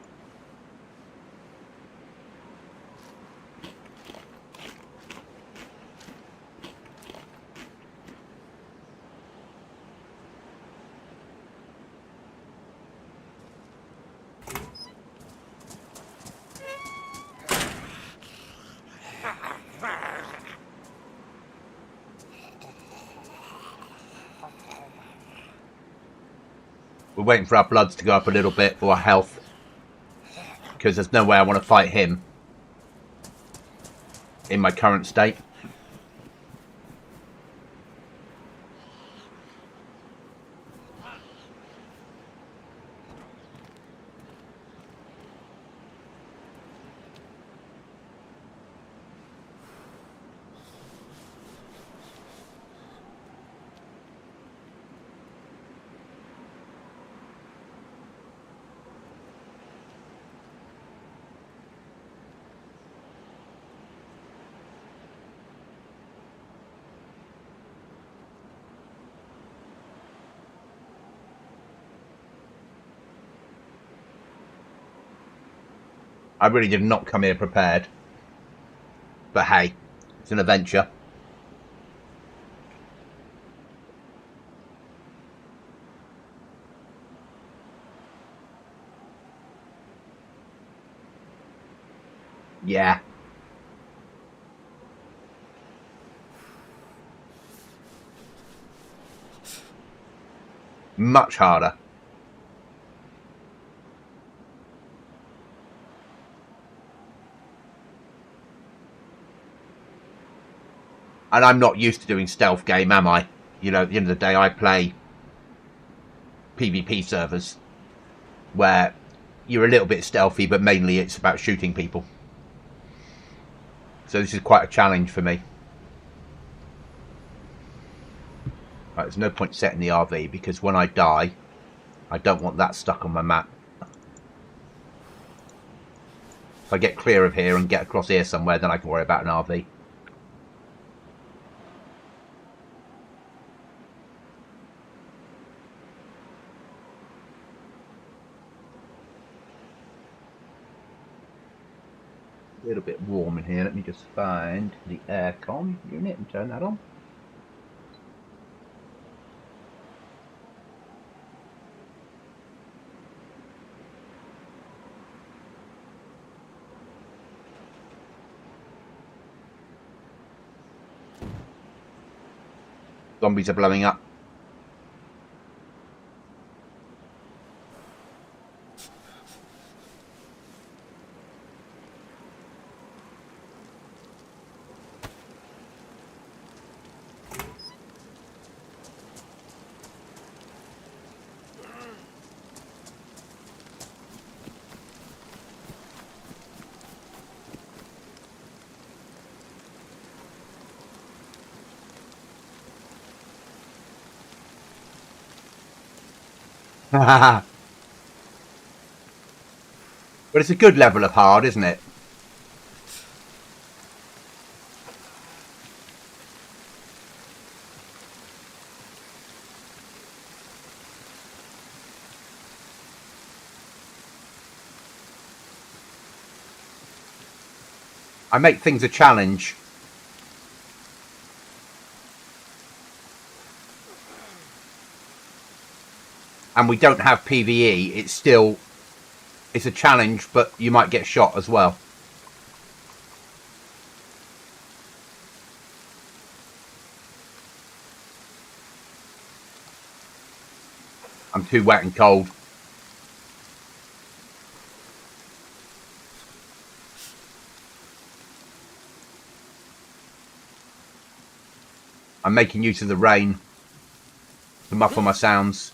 S1: We're waiting for our bloods to go up a little bit, or our health. Because there's no way I want to fight him in my current state. I really did not come here prepared. But hey, it's an adventure. Yeah. Much harder. And I'm not used to doing stealth game, am I? You know, at the end of the day, I play PvP servers where you're a little bit stealthy, but mainly it's about shooting people. So this is quite a challenge for me. Right, there's no point setting the RV because when I die, I don't want that stuck on my map. If I get clear of here and get across here somewhere, then I can worry about an RV. A little bit warm in here. Let me just find the aircon unit and turn that on. Zombies are blowing up. But it's a good level of hard, isn't it? I make things a challenge. And we don't have PvE. It's a challenge, but you might get shot as well. I'm too wet and cold. I'm making use of the rain to muffle my sounds.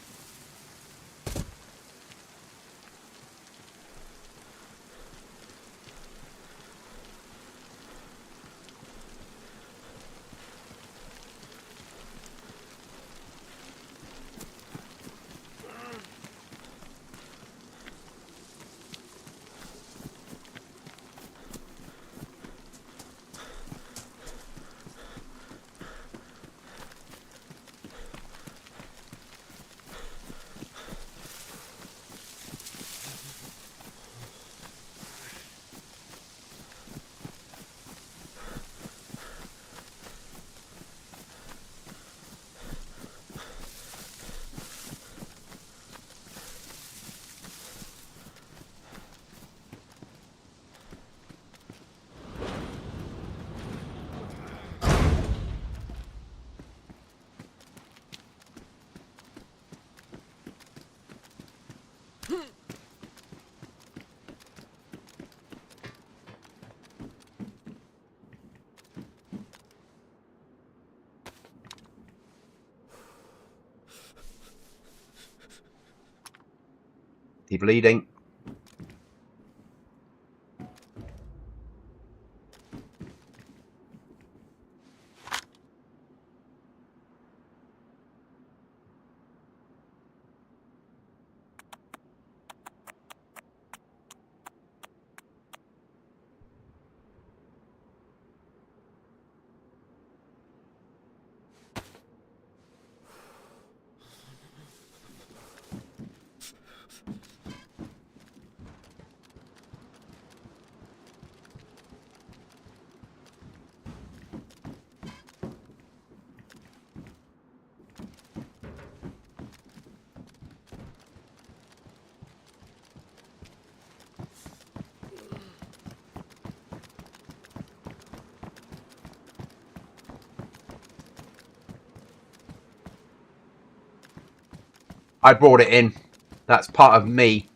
S1: Keep leading. I brought it in. That's part of me.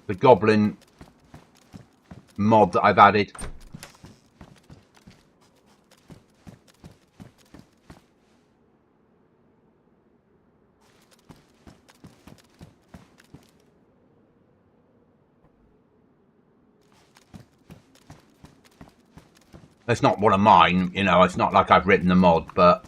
S1: The Goblin mod that I've added. It's not one of mine, you know, it's not like I've written the mod, but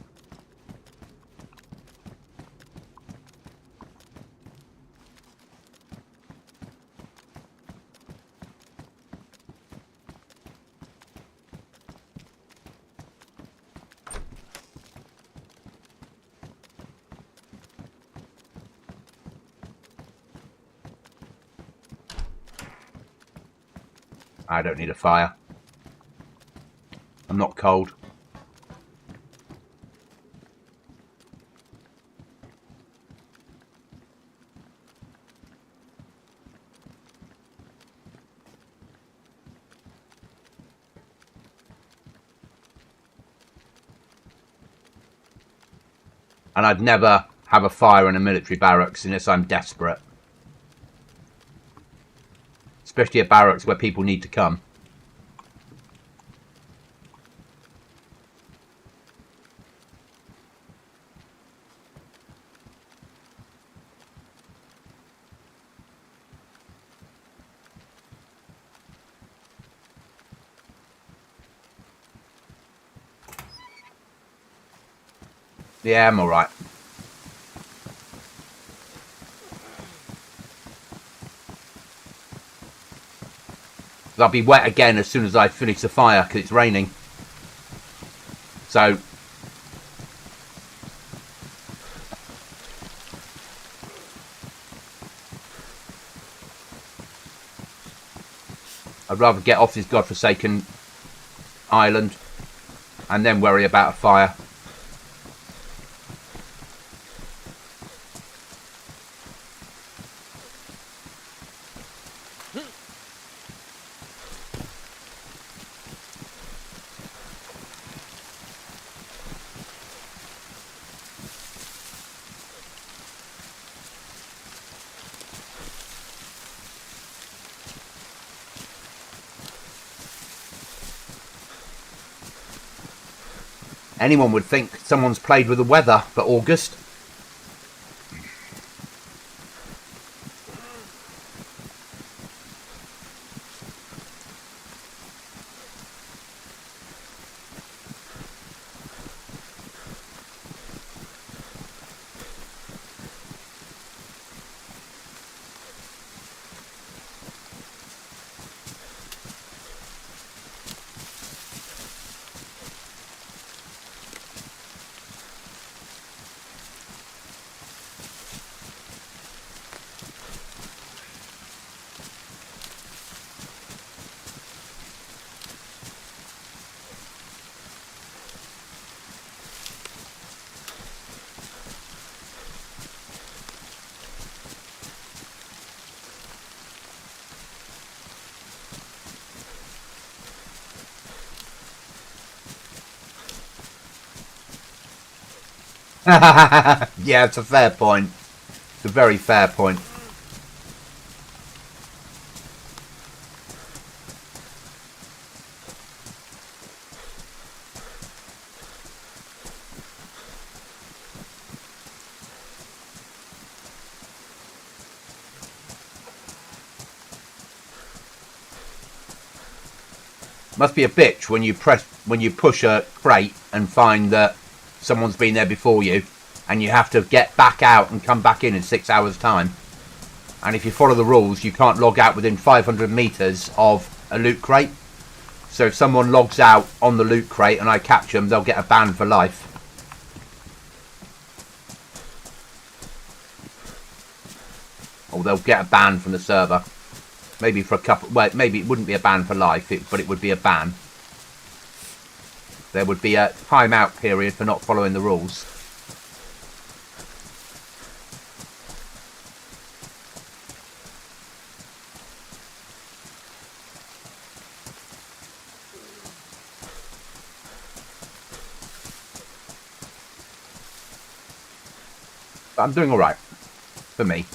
S1: I don't need a fire. I'm not cold. And I'd never have a fire in a military barracks unless I'm desperate. Especially a barracks where people need to come. Yeah, I'm alright. I'll be wet again as soon as I finish the fire because it's raining. So I'd rather get off this godforsaken island and then worry about a fire. Anyone would think someone's played with the weather for August. Yeah, it's a fair point. It's a very fair point. Must be a bitch when you push a crate and find that someone's been there before you, and you have to get back out and come back in 6 hours time. And if you follow the rules, you can't log out within 500 meters of a loot crate. So if someone logs out on the loot crate and I capture them, they'll get a ban for life. Or they'll get a ban from the server. Maybe for a couple... Well, maybe it wouldn't be a ban for life, but it would be a ban. There would be a timeout period for not following the rules. But I'm doing alright. For me.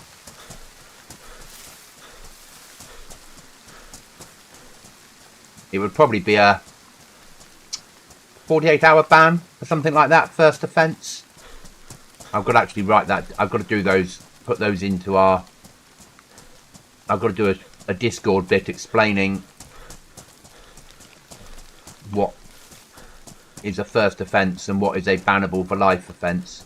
S1: It would probably be a 48-hour ban or something like that, first offence. I've got to actually write that. I've got to do those, put those into our... I've got to do a Discord bit explaining what is a first offence and what is a bannable for life offence.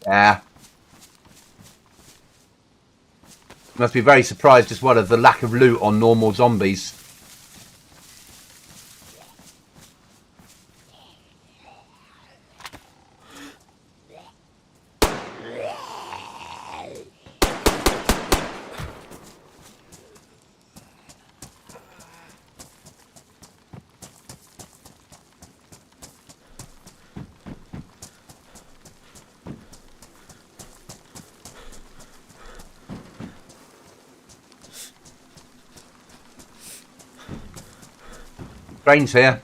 S1: Yeah. Must be very surprised as well at the lack of loot on normal zombies. Train's here.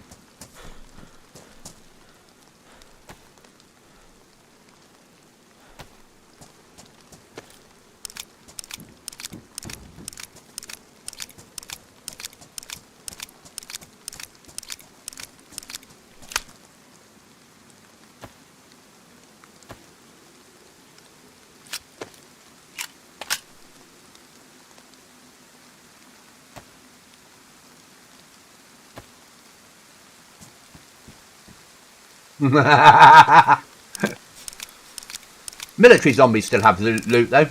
S1: Military zombies still have loot though.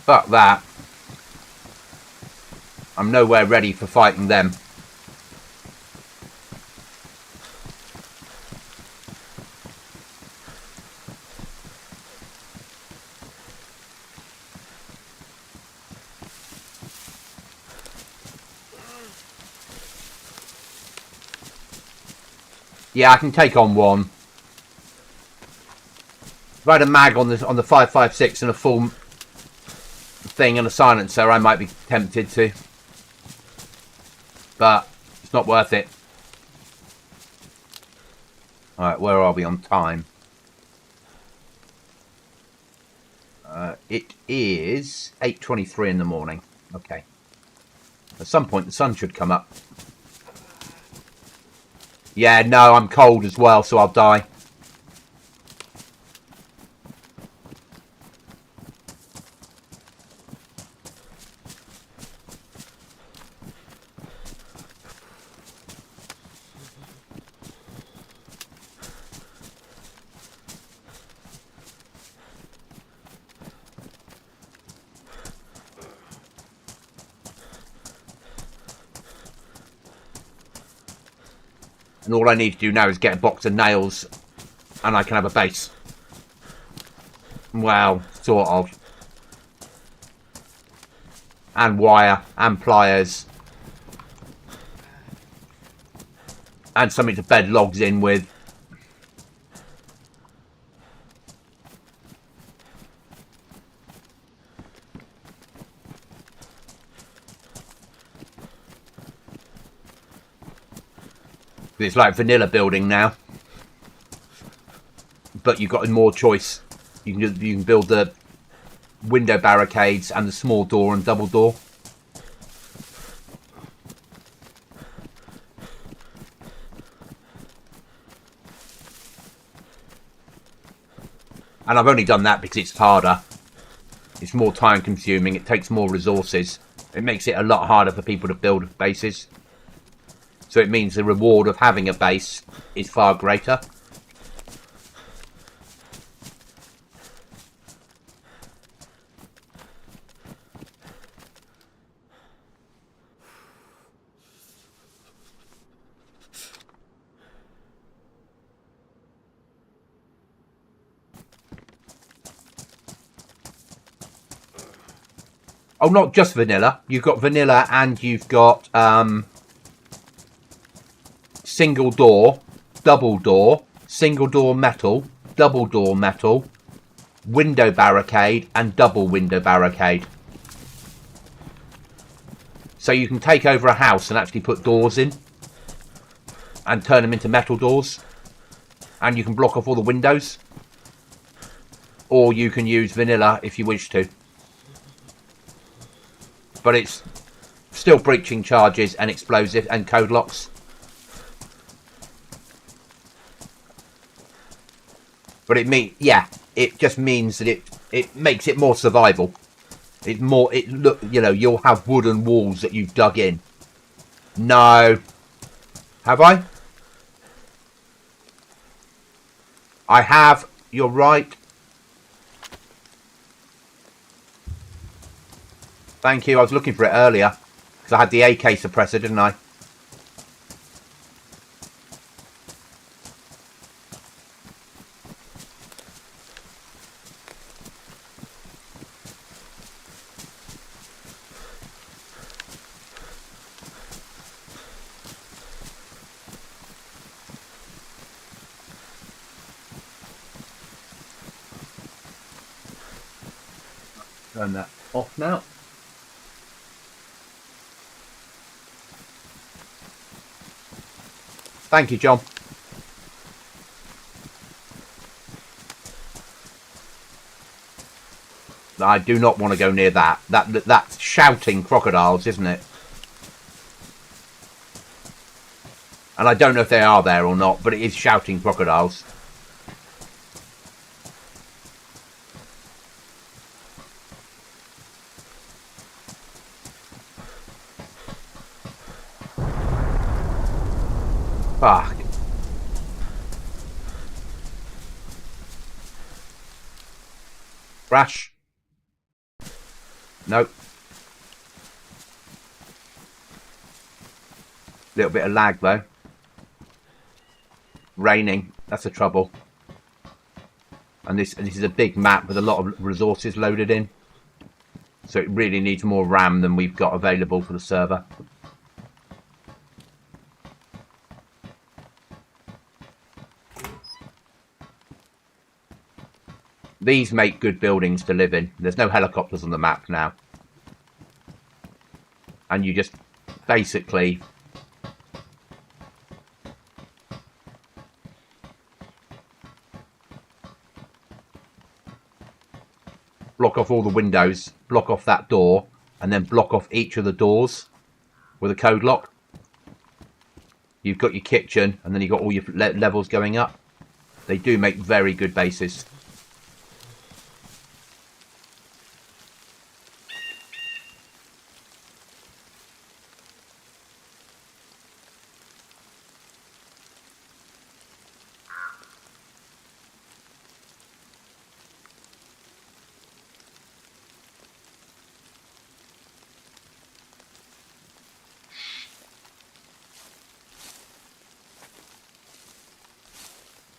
S1: Fuck that. I'm nowhere ready for fighting them. Yeah, I can take on one. If I had a mag on the 5.56 and a full thing and a silencer, I might be tempted to. But it's not worth it. Alright, where are we on time? It is 8:23 in the morning. Okay. At some point the sun should come up. Yeah, no, I'm cold as well, so I'll die. And all I need to do now is get a box of nails and I can have a base. Well, sort of. And wire and pliers. And something to bed logs in with. It's like vanilla building now, but you've got more choice. You can build the window barricades and the small door and double door. And I've only done that because it's harder. It's more time consuming. It takes more resources. It makes it a lot harder for people to build bases. So it means the reward of having a base is far greater. Oh, not just vanilla. You've got vanilla and you've got single door, double door, single door metal, double door metal, window barricade and double window barricade. So you can take over a house and actually put doors in and turn them into metal doors, and you can block off all the windows, or you can use vanilla if you wish to. But it's still breaching charges and explosive and code locks. But it just means that it makes it more survival. You'll have wooden walls that you've dug in. No. Have I? I have. You're right. Thank you. I was looking for it earlier. Because I had the AK suppressor, didn't I? Turn that off now. Thank you, John. I do not want to go near that. That's shouting crocodiles, isn't it? And I don't know if they are there or not, but it is shouting crocodiles. Fuck. Crash. Nope. Little bit of lag though. Raining. That's the trouble. And this is a big map with a lot of resources loaded in. So it really needs more RAM than we've got available for the server. These make good buildings to live in. There's no helicopters on the map now. And you just basically block off all the windows, block off that door, and then block off each of the doors with a code lock. You've got your kitchen, and then you've got all your levels going up. They do make very good bases.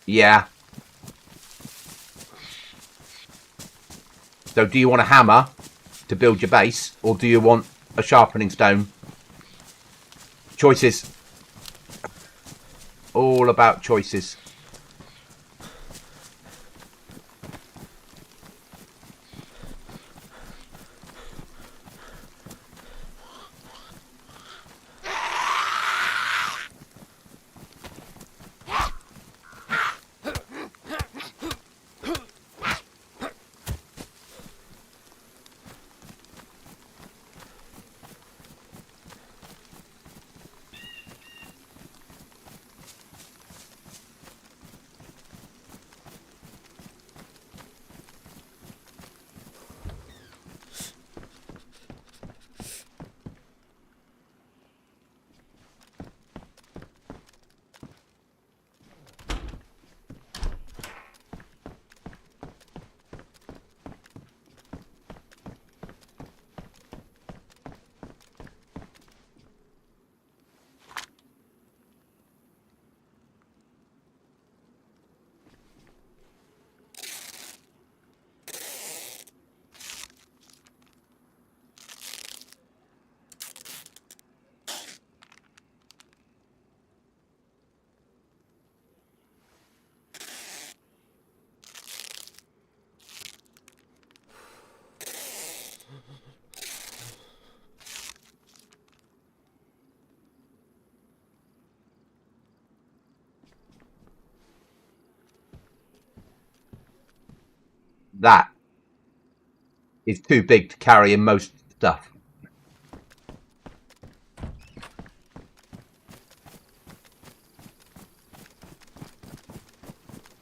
S1: Yeah. So do you want a hammer to build your base, or do you want a sharpening stone? Choices. All about choices. That is too big to carry in most stuff.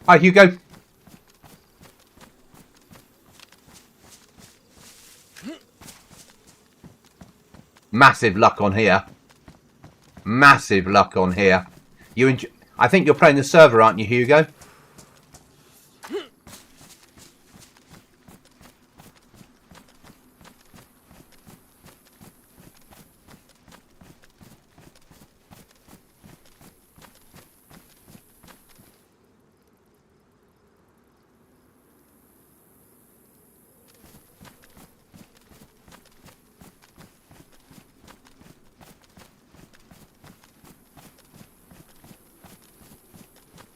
S1: Hi, Hugo. Massive luck on here. Massive luck on here. I think you're playing the server, aren't you, Hugo?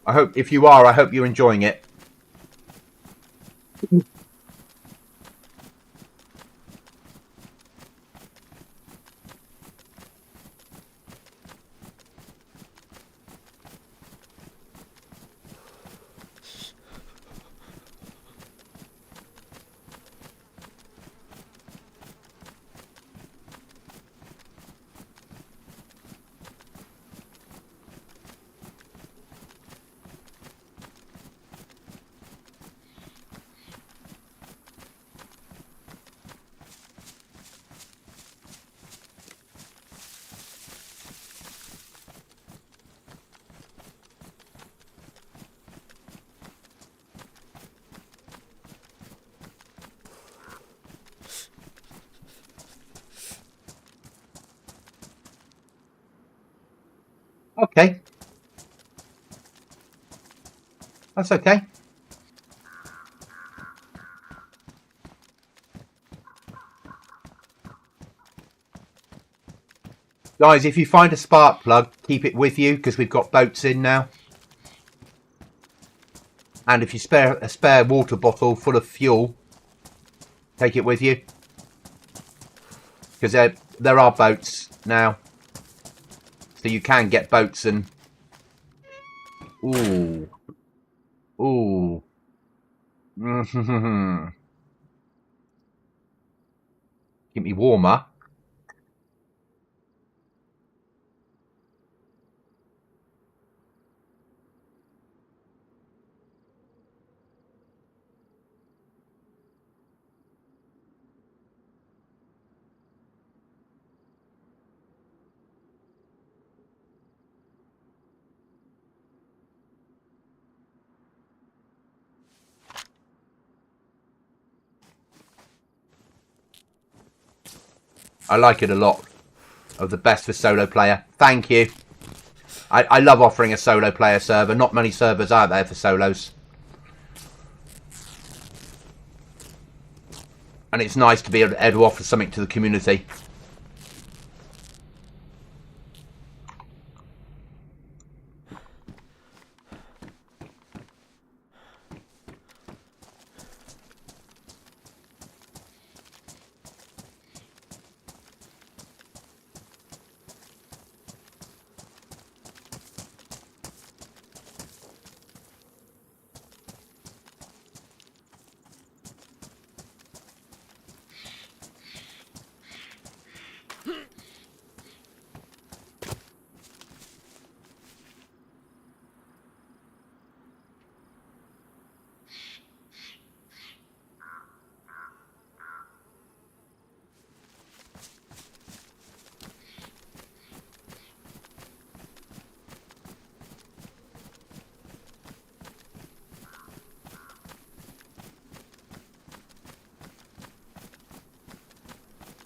S1: I hope, if you are, I hope you're enjoying it. Okay. That's okay. Guys, if you find a spark plug, keep it with you because we've got boats in now. And if you spare a spare water bottle full of fuel, take it with you. Because there are boats now. So you can get boats and... Ooh. Ooh. Keep me warmer. I like it a lot. Of the best for solo player. Thank you. I love offering a solo player server. Not many servers are there for solos. And it's nice to be able to offer something to the community.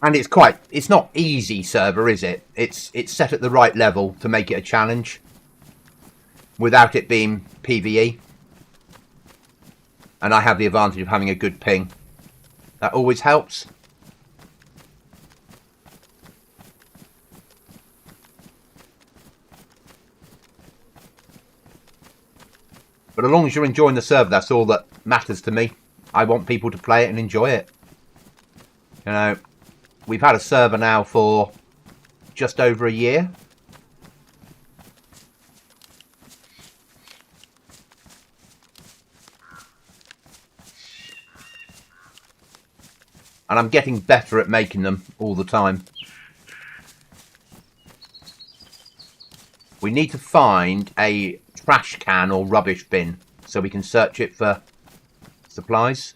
S1: And it's not easy server, is it? It's set at the right level to make it a challenge. Without it being PvE. And I have the advantage of having a good ping. That always helps. But as long as you're enjoying the server, that's all that matters to me. I want people to play it and enjoy it. You know, we've had a server now for just over a year. And I'm getting better at making them all the time. We need to find a trash can or rubbish bin so we can search it for supplies.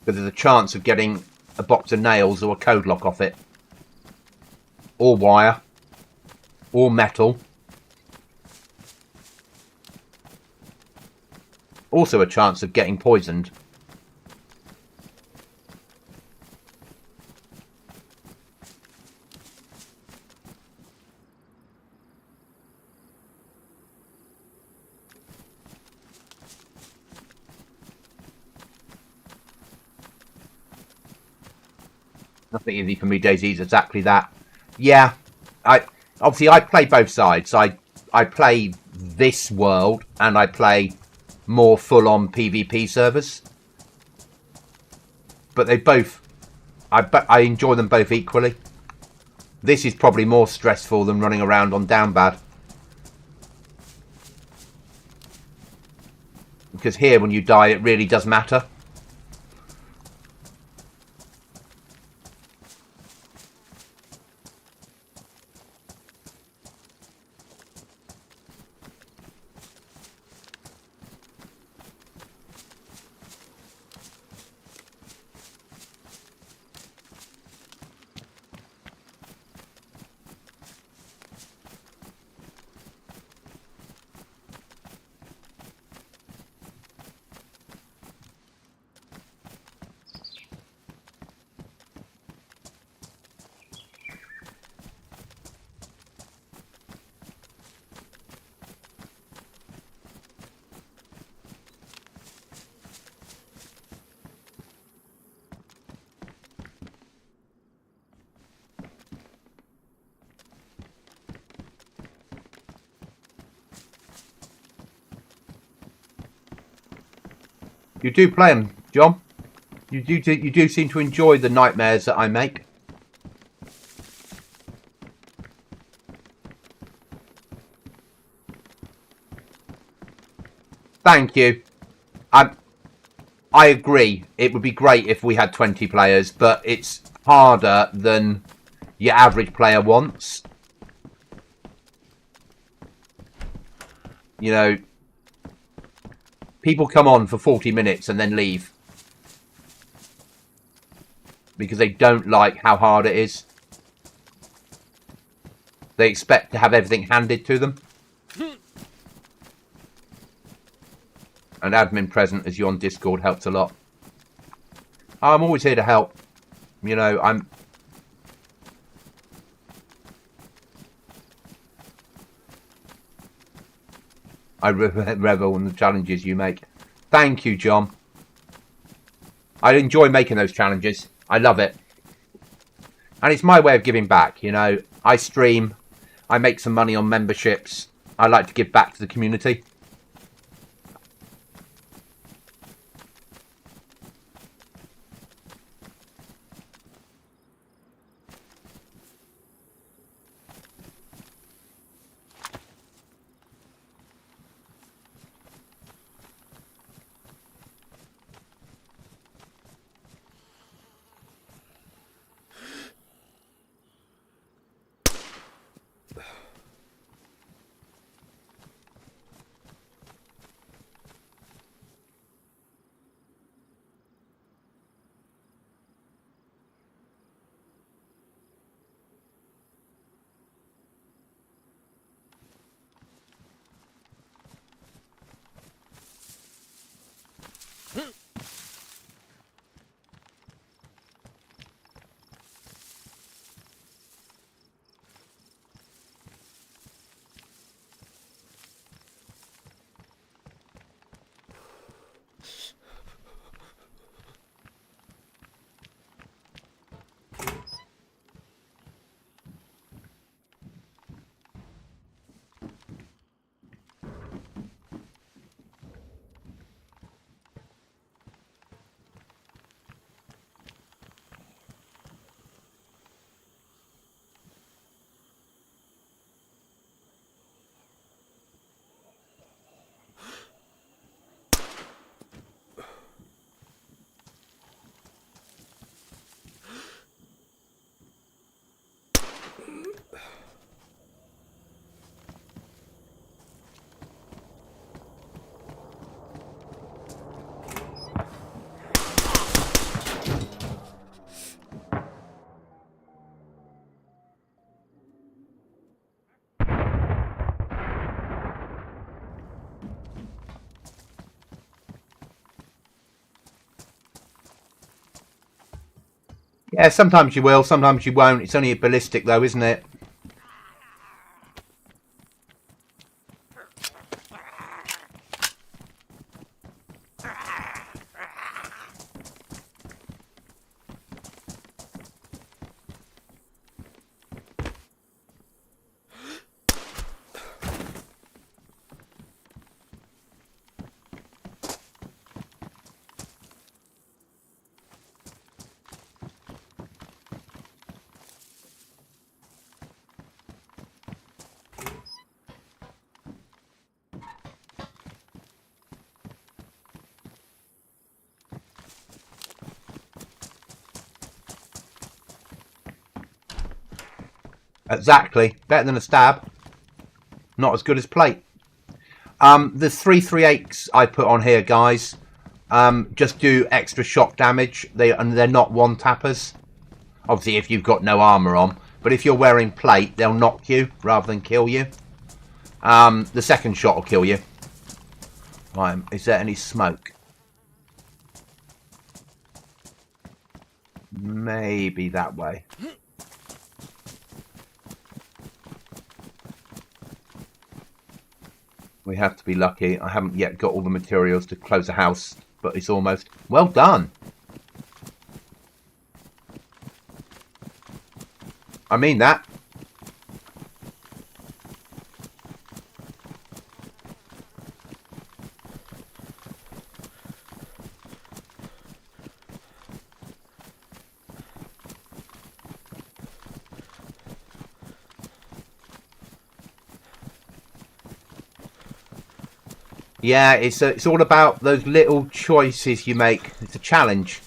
S1: Because there's a chance of getting a box of nails or a code lock off it. Or wire. Or metal. Also a chance of getting poisoned. Nothing easy for me, DayZ, is exactly that. Yeah, obviously I play both sides. I play this world and I play more full-on PvP servers. But they both, I enjoy them both equally. This is probably more stressful than running around on Downbad. Because here, when you die, it really does matter. You do play them, John. You do seem to enjoy the nightmares that I make. Thank you. I agree. It would be great if we had 20 players, but it's harder than your average player wants. You know, people come on for 40 minutes and then leave. Because they don't like how hard it is. They expect to have everything handed to them. And admin present as you on Discord helps a lot. I'm always here to help. You know, I revel in the challenges you make. Thank you, John. I enjoy making those challenges. I love it. And it's my way of giving back, you know. I stream. I make some money on memberships. I like to give back to the community. Yeah, sometimes you will, sometimes you won't. It's only a ballistic though, isn't it? Exactly. Better than a stab. Not as good as plate. The 338s I put on here, guys, just do extra shock damage. They're not one-tappers. Obviously, if you've got no armour on. But if you're wearing plate, they'll knock you rather than kill you. The second shot will kill you. Right, is there any smoke? Maybe that way. We have to be lucky. I haven't yet got all the materials to close a house, but it's almost... Well done! I mean that. Yeah, it's all about those little choices you make. It's a challenge.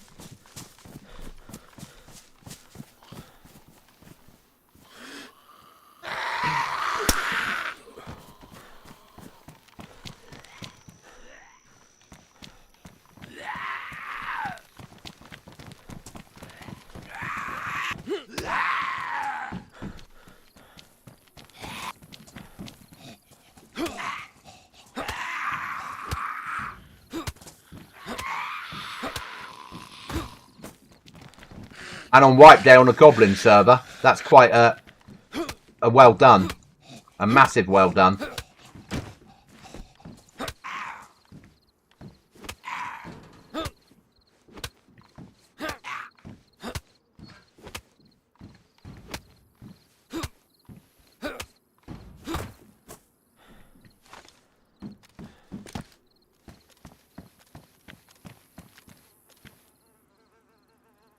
S1: And on Wipe Day on a Goblin server, that's quite a well done. A massive well done.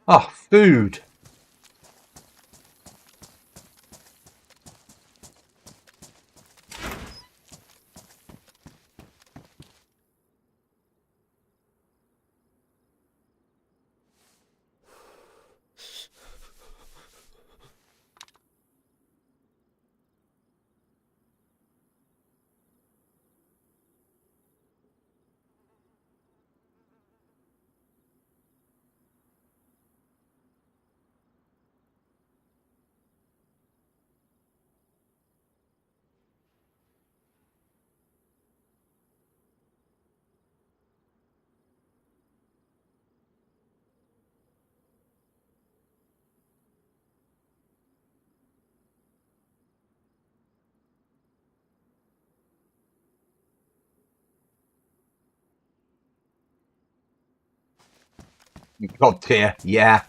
S1: Oh, food. God tier, yeah.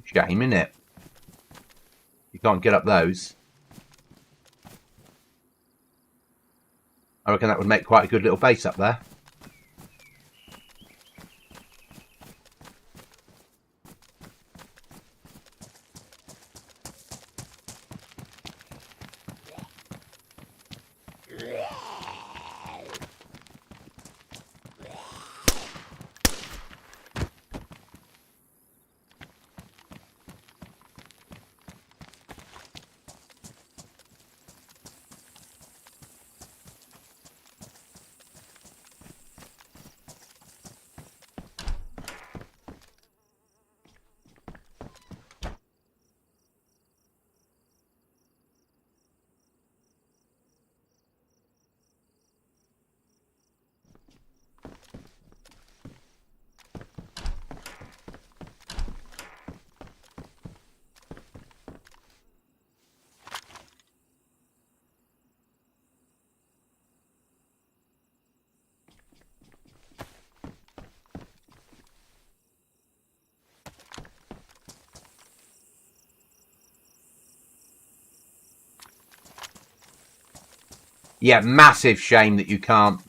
S1: Shame, innit? You can't get up those. I reckon that would make quite a good little base up there. Yeah, massive shame that you can't.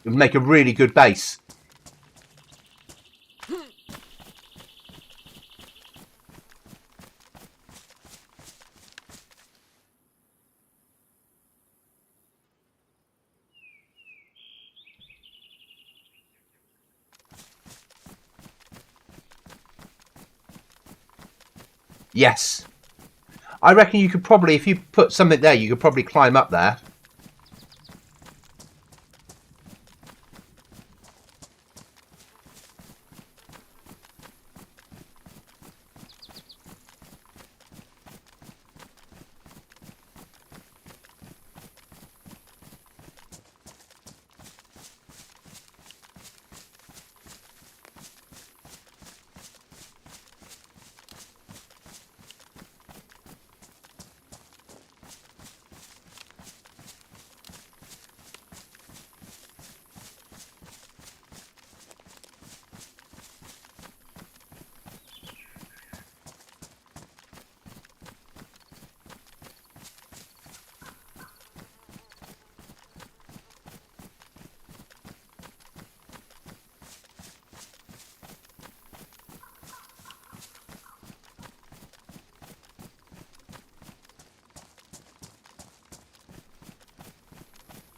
S1: It would make a really good base. Yes. I reckon you could probably, if you put something there, you could probably climb up there.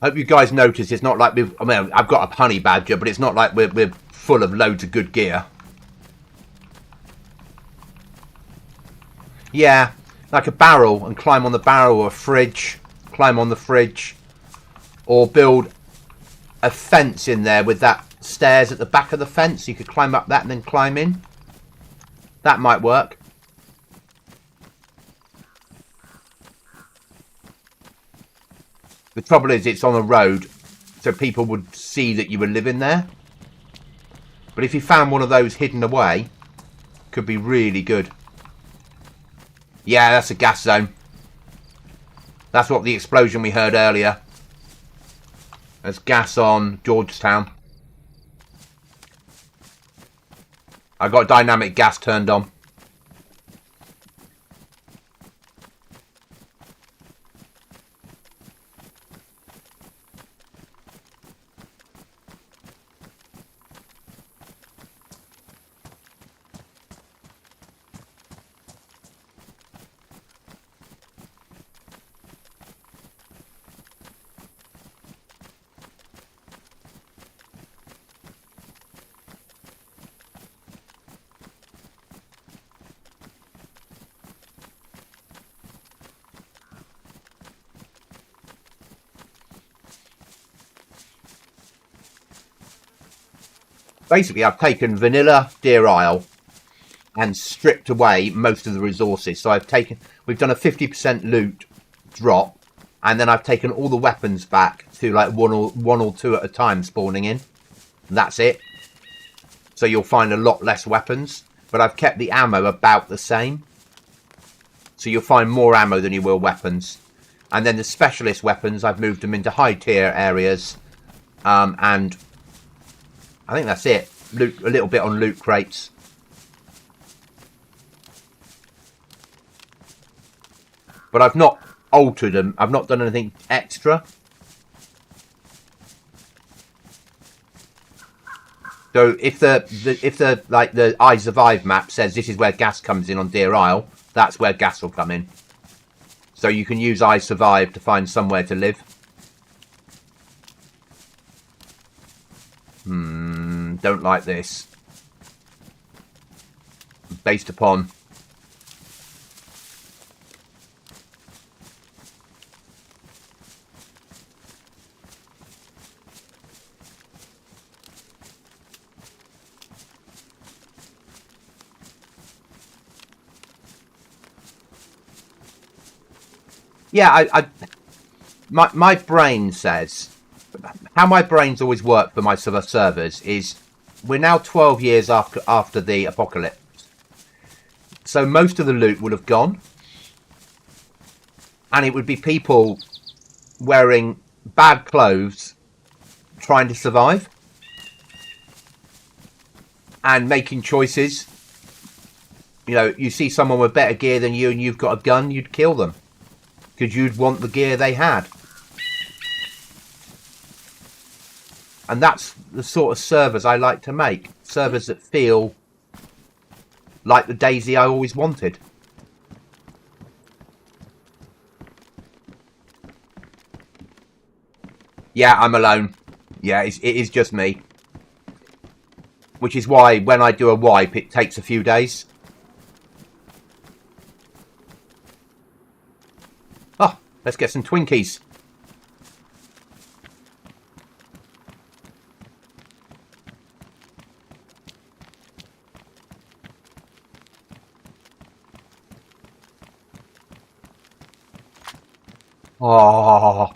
S1: I hope you guys notice it's not like I mean, I've got a honey badger, but it's not like we're full of loads of good gear. Yeah, like a barrel, and climb on the barrel, or a fridge, climb on the fridge, or build a fence in there with that stairs at the back of the fence. You could climb up that and then climb in. That might work. The trouble is, it's on a road, so people would see that you were living there. But if you found one of those hidden away, could be really good. Yeah, that's a gas zone. That's what the explosion we heard earlier. There's gas on Georgetown. I got dynamic gas turned on. Basically, I've taken vanilla Deer Isle and stripped away most of the resources. So we've done a 50% loot drop, and then I've taken all the weapons back to like one or two at a time spawning in. That's it. So you'll find a lot less weapons, but I've kept the ammo about the same. So you'll find more ammo than you will weapons. And then the specialist weapons, I've moved them into high tier areas, and I think that's it. Loot, a little bit on loot crates. But I've not altered them. I've not done anything extra. So if the like the I Survive map says this is where gas comes in on Deer Isle, that's where gas will come in. So you can use I Survive to find somewhere to live. Don't like this. Based upon yeah, my brain says, how my brains always work for my servers is, we're now 12 years after the apocalypse, so most of the loot would have gone, and it would be people wearing bad clothes trying to survive and making choices You know, you see someone with better gear than you and you've got a gun, you'd kill them. Because you'd want the gear they had. And that's the sort of servers I like to make. Servers that feel like the DayZ I always wanted. Yeah, I'm alone. Yeah, it is just me. Which is why when I do a wipe, it takes a few days. Oh, let's get some Twinkies. Oh.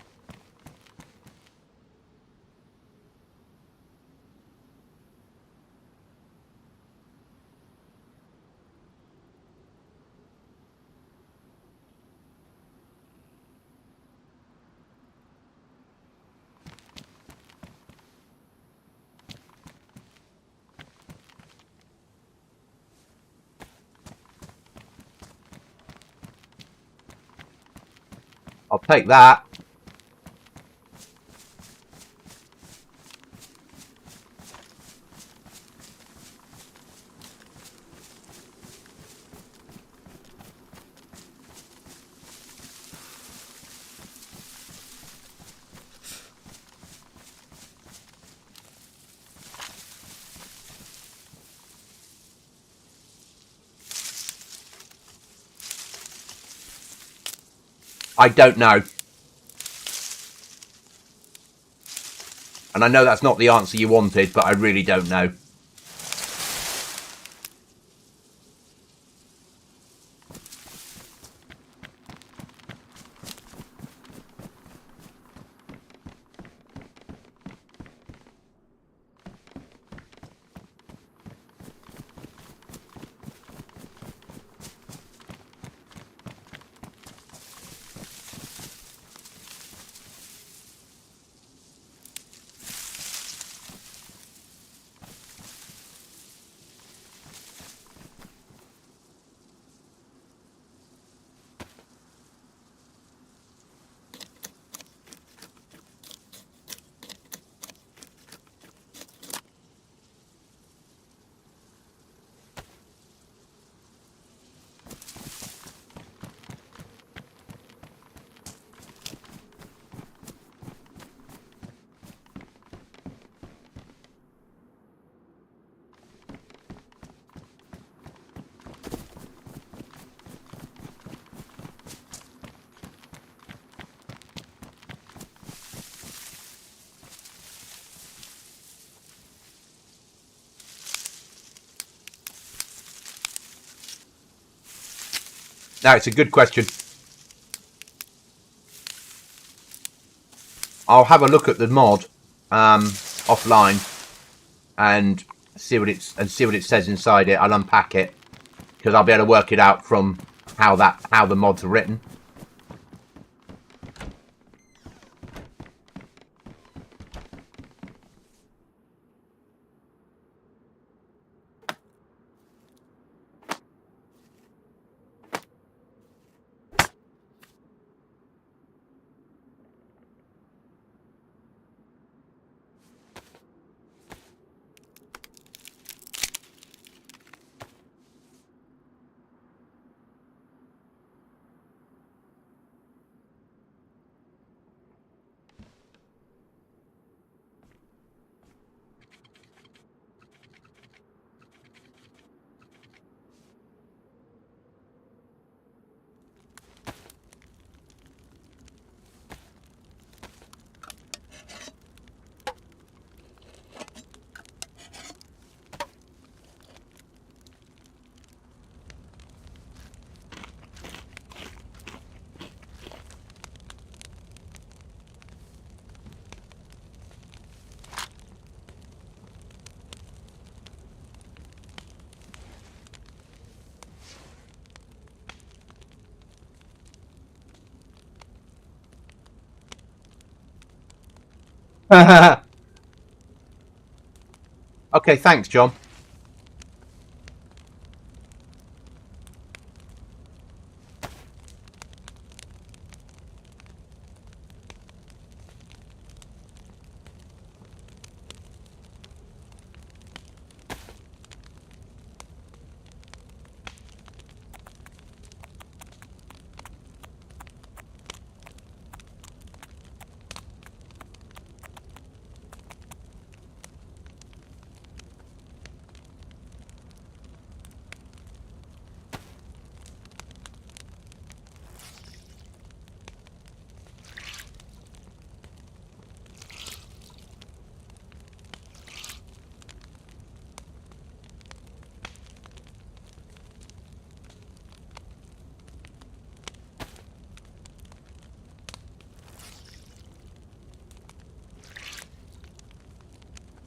S1: I'll take that. I don't know. And I know that's not the answer you wanted, but I really don't know. No, it's a good question. I'll have a look at the mod offline and see what it says inside it. I'll unpack it because I'll be able to work it out from how the mods are written. Okay, thanks, John.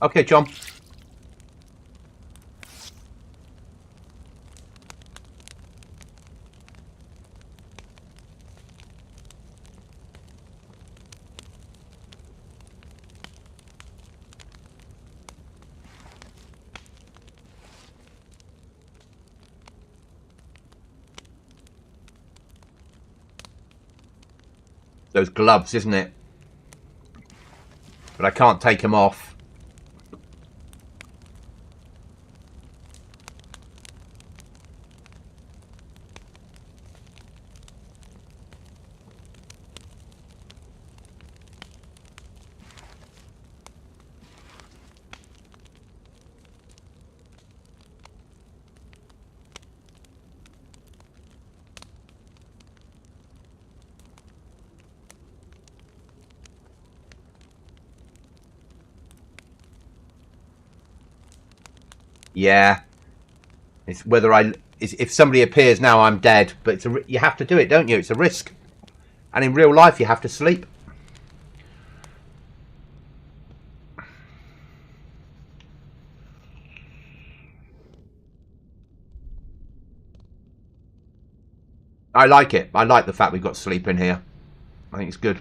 S1: Okay, John. Those gloves, isn't it? But I can't take them off. Yeah. It's whether if somebody appears now, I'm dead. But you have to do it, don't you? It's a risk. And in real life, you have to sleep. I like it. I like the fact we've got sleep in here. I think it's good.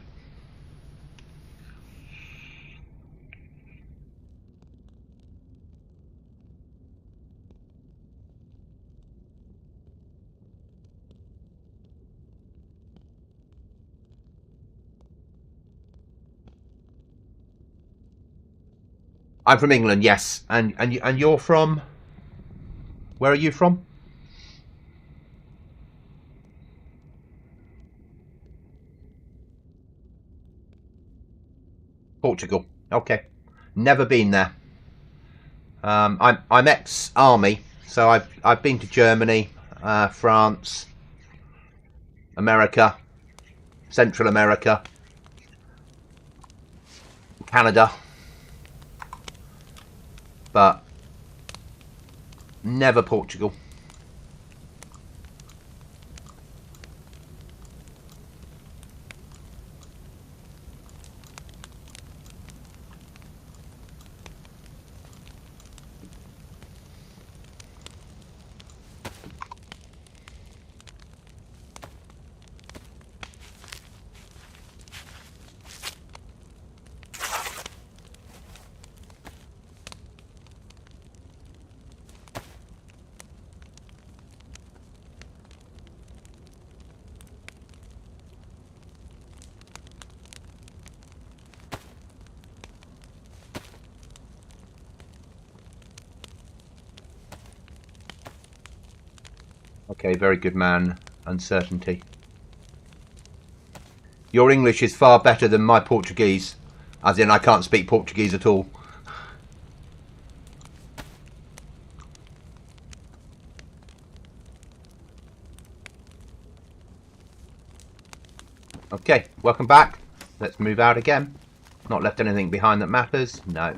S1: I'm from England, yes. And you're from? Where are you from? Portugal. Okay. Never been there. I'm ex-army, so I've been to Germany, France, America, Central America, Canada, but never Portugal. Okay, very good man. Uncertainty. Your English is far better than my Portuguese. As in, I can't speak Portuguese at all. Okay, welcome back. Let's move out again. Not left anything behind that matters? No.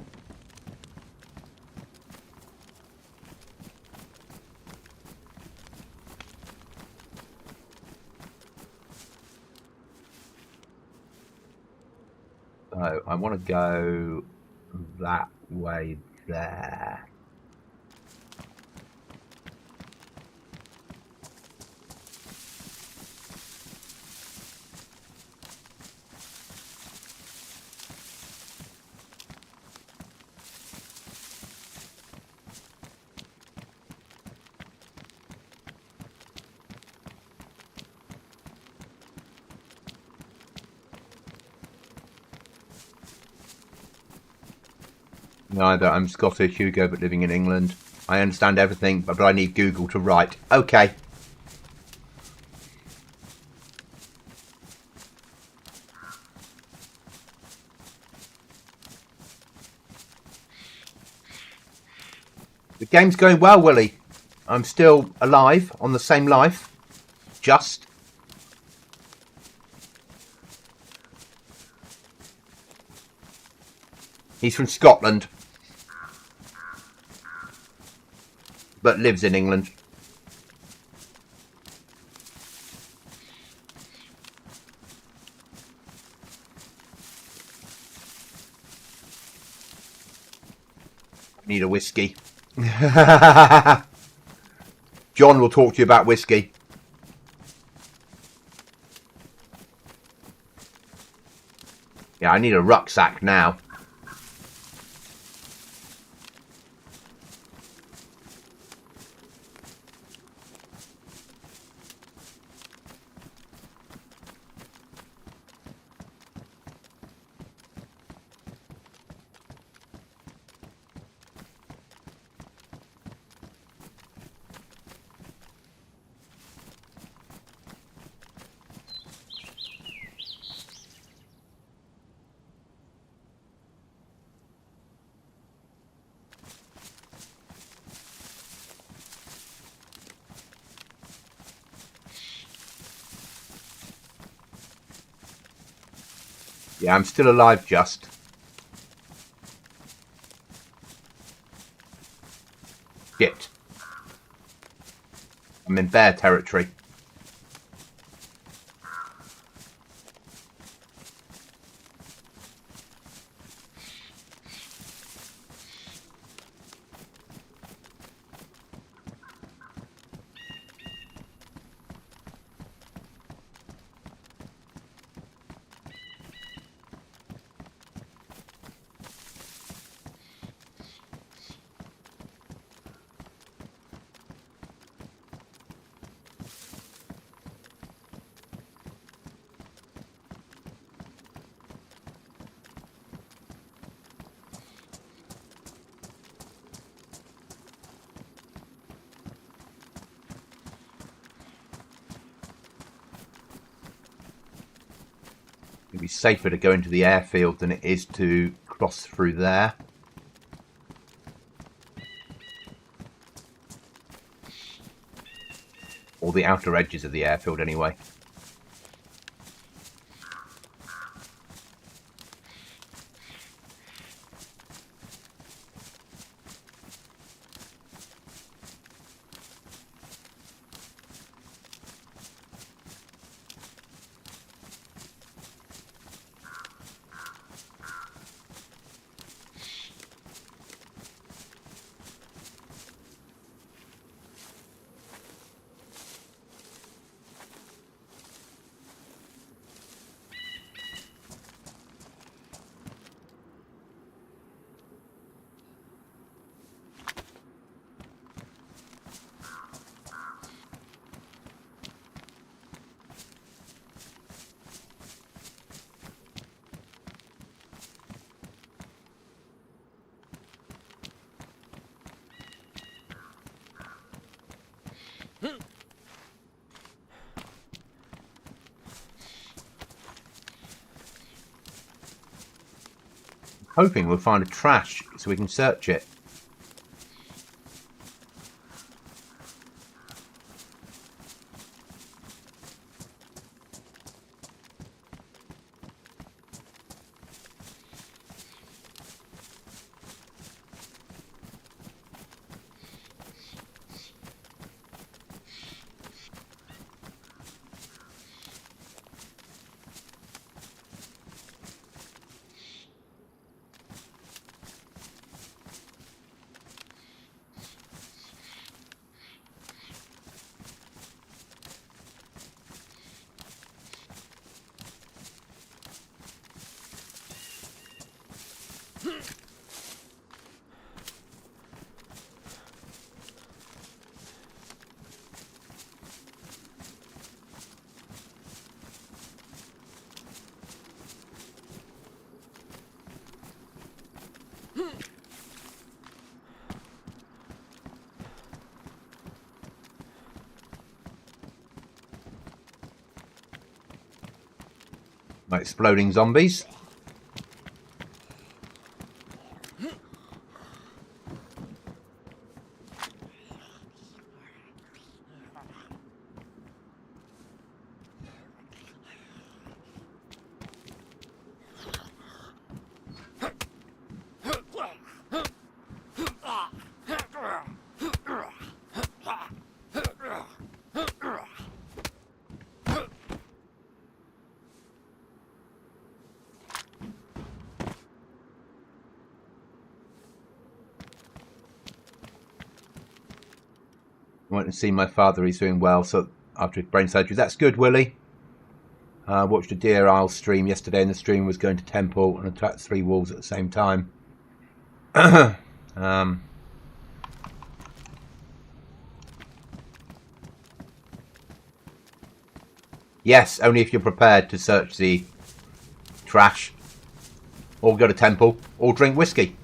S1: So I want to go that way there. Neither. I'm Scottish, Hugo, but living in England. I understand everything, but I need Google to write. Okay. The game's going well, Willie. I'm still alive, on the same life. Just. He's from Scotland, but lives in England. Need a whiskey. John will talk to you about whiskey. Yeah, I need a rucksack now. Yeah, I'm still alive, just. Shit. I'm in bear territory. It'd be safer to go into the airfield than it is to cross through there. Or the outer edges of the airfield anyway. Hoping we'll find a trash so we can search it. Like exploding zombies. went to see my father. He's doing well. So after his brain surgery, that's good, Willie. Watched a Deer Isle stream yesterday, and the stream was going to Temple and attack 3 wolves at the same time. Yes, only if you're prepared to search the trash, or go to Temple, or drink whiskey.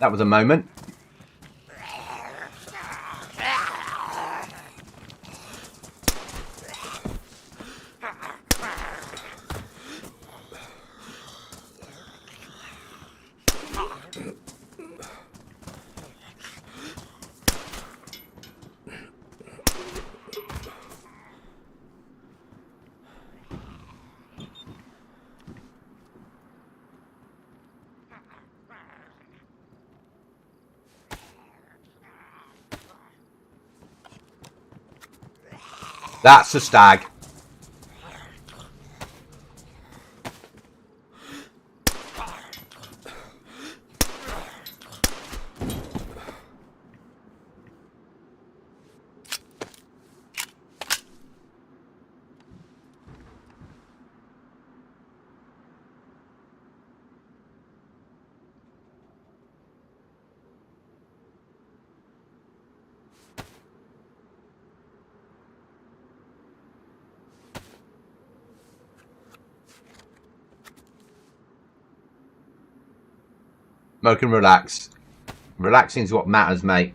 S1: That was a moment. That's a stag. Smoke and relax. Relaxing is what matters, mate.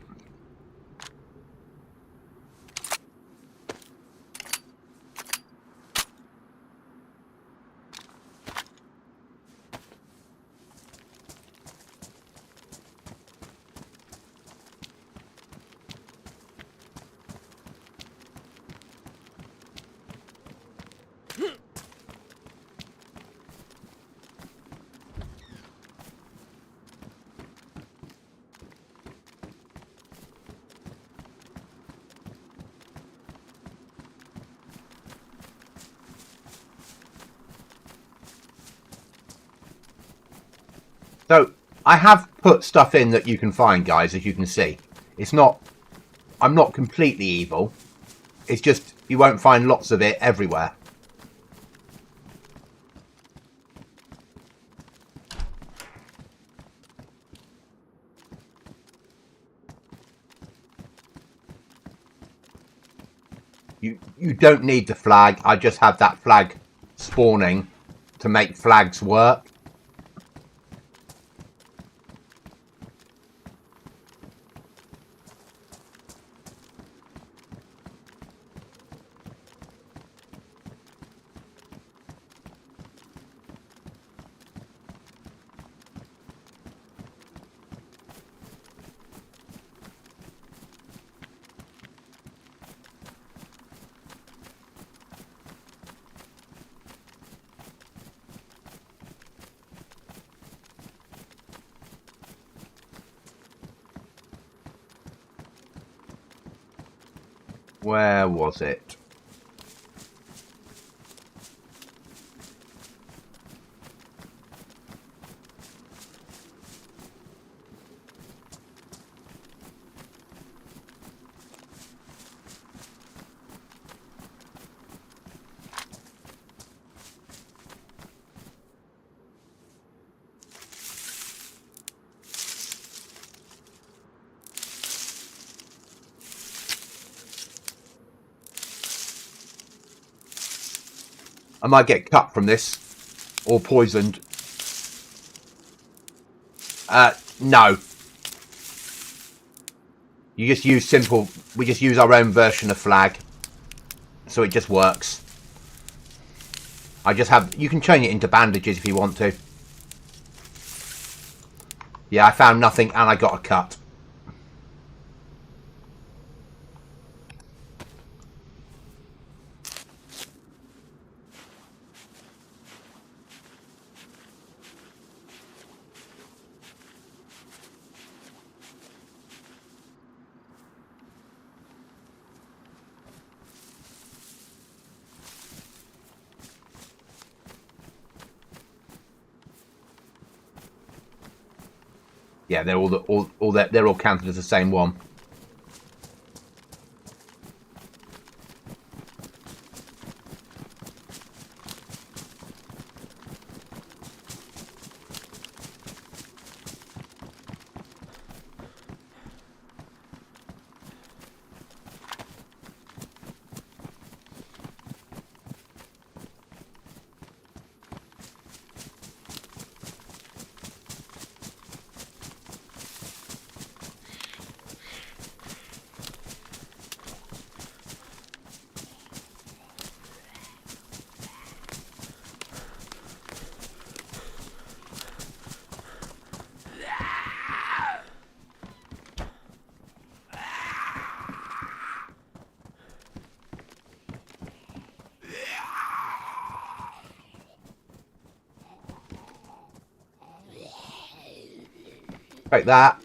S1: So, I have put stuff in that you can find, guys, as you can see. It's not... I'm not completely evil. It's just, you won't find lots of it everywhere. You don't need the flag. I just have that flag spawning to make flags work. Where was it? I might get cut from this, or poisoned. No. You just use simple. We just use our own version of flag, so it just works. I just have. You can change it into bandages if you want to. Yeah, I found nothing and I got a cut. Yeah, they're they're all counted as the same one. Like that.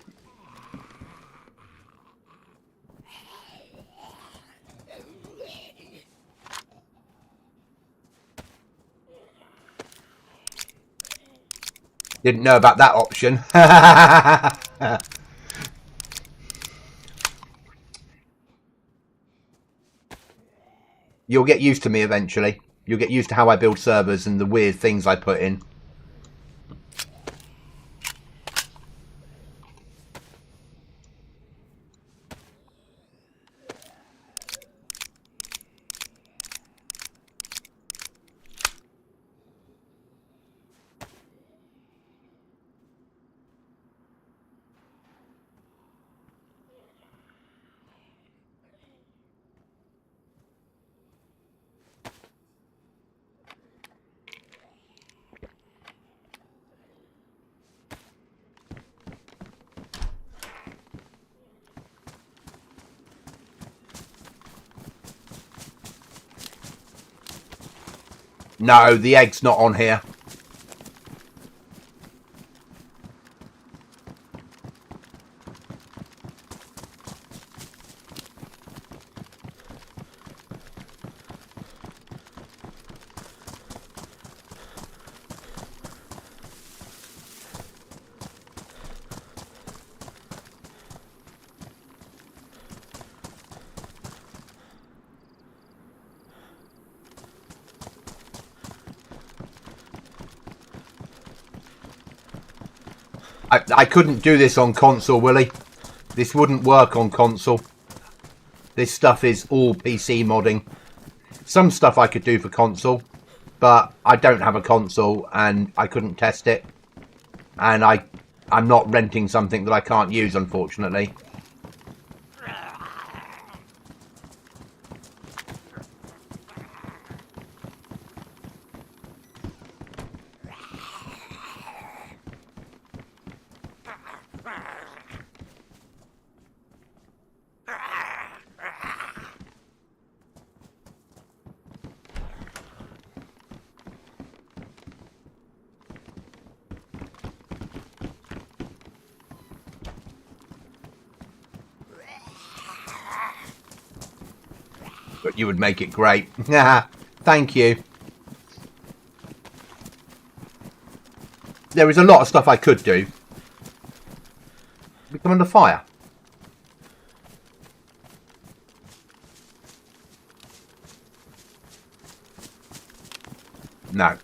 S1: Didn't know about that option. You'll get used to me eventually. You'll get used to how I build servers and the weird things I put in. No, the egg's not on here. I couldn't do this on console, Willie. This wouldn't work on console. This stuff is all PC modding. Some stuff I could do for console, but I don't have a console and I couldn't test it. And I'm not renting something that I can't use, unfortunately. But you would make it great. Thank you. There is a lot of stuff I could do. We come under fire. No.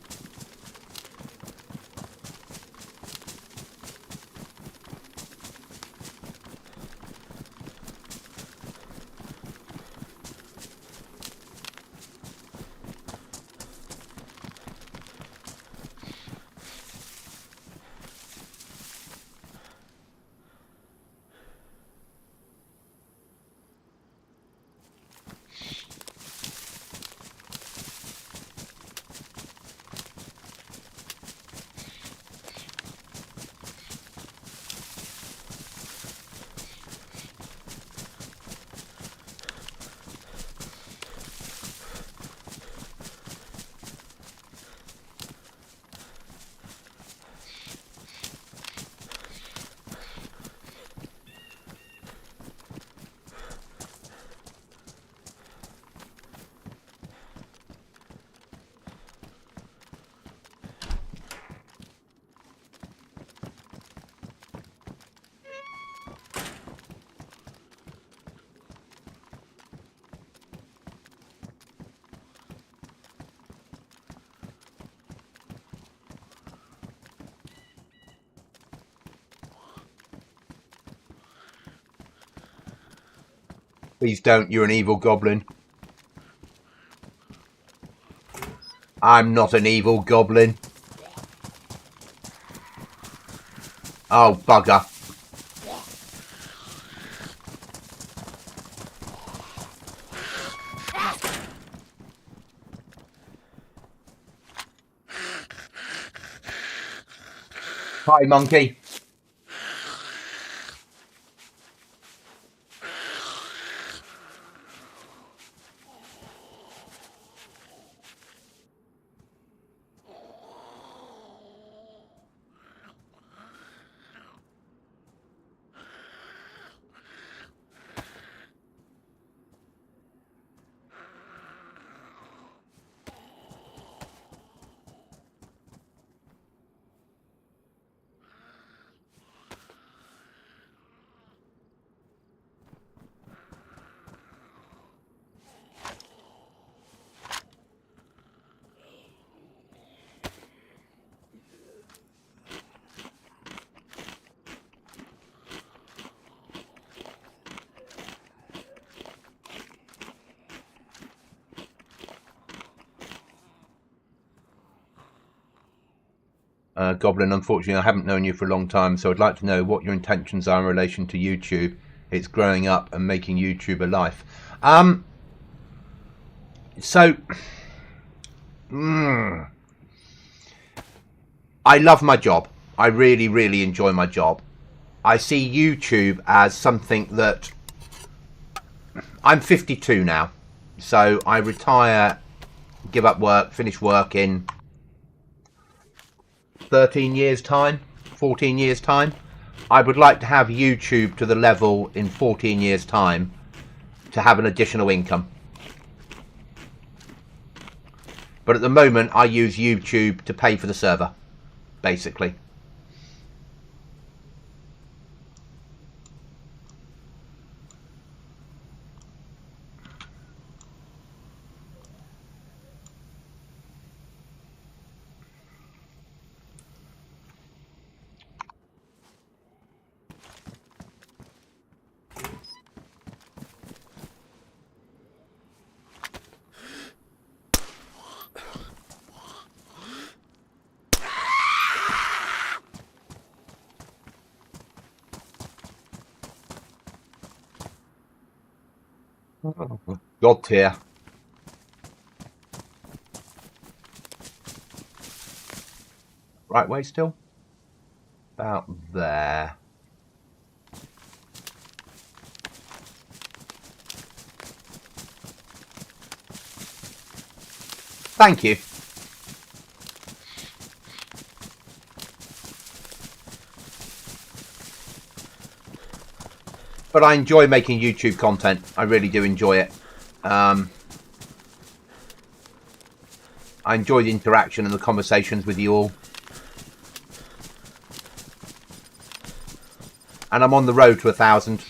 S1: Please don't, you're an evil goblin. I'm not an evil goblin. Oh, bugger. Hi, monkey. Goblin, unfortunately, I haven't known you for a long time, so I'd like to know what your intentions are in relation to YouTube. It's growing up and making YouTube a life. I love my job. I really, really enjoy my job. I see YouTube as something that... I'm 52 now, so I retire, give up work, finish work in 13 years time, 14 years time. I would like to have YouTube to the level in 14 years time to have an additional income. But at the moment I use YouTube to pay for the server, basically. God tier. Right way still? About there. Thank you. But I enjoy making YouTube content. I really do enjoy it. I enjoy the interaction and the conversations with you all. And I'm on the road to 1,000.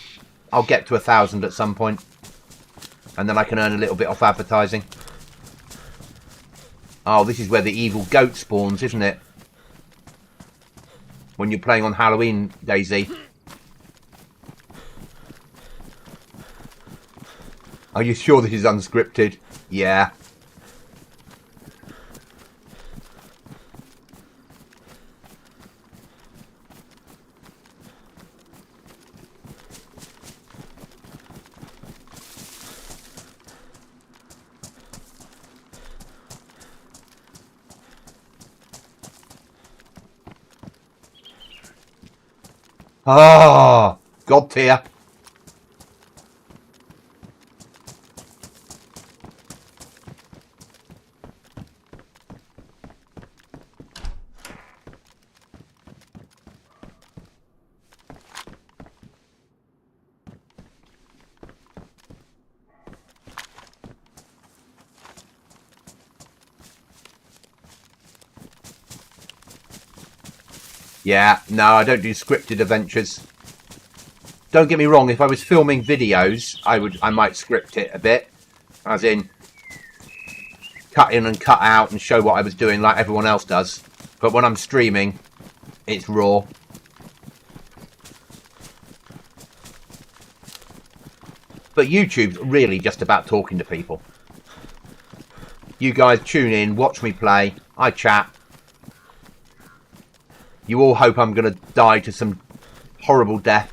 S1: I'll get to 1,000 at some point. And then I can earn a little bit off advertising. Oh, this is where the evil goat spawns, isn't it? When you're playing on Halloween DayZ. Are you sure this is unscripted? Yeah. Ah, God tier. Yeah, no, I don't do scripted adventures. Don't get me wrong, if I was filming videos, I might script it a bit. As in, cut in and cut out and show what I was doing like everyone else does. But when I'm streaming, it's raw. But But YouTube's really just about talking to people. You guys tune in, watch me play, I chat. You all hope I'm going to die to some horrible death.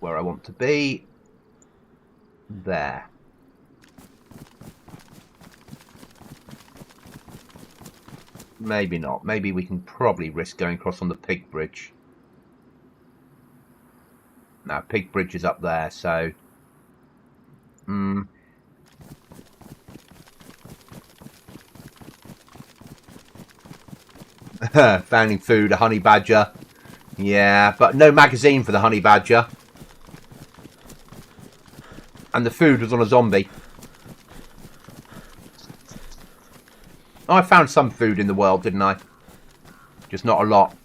S1: Where I want to be. There. Maybe not. Maybe we can probably risk going across on the pig bridge. No, pig bridge is up there, so... Finding food, a honey badger. Yeah, but no magazine for the honey badger. And the food was on a zombie. Oh, I found some food in the world, didn't I? Just not a lot.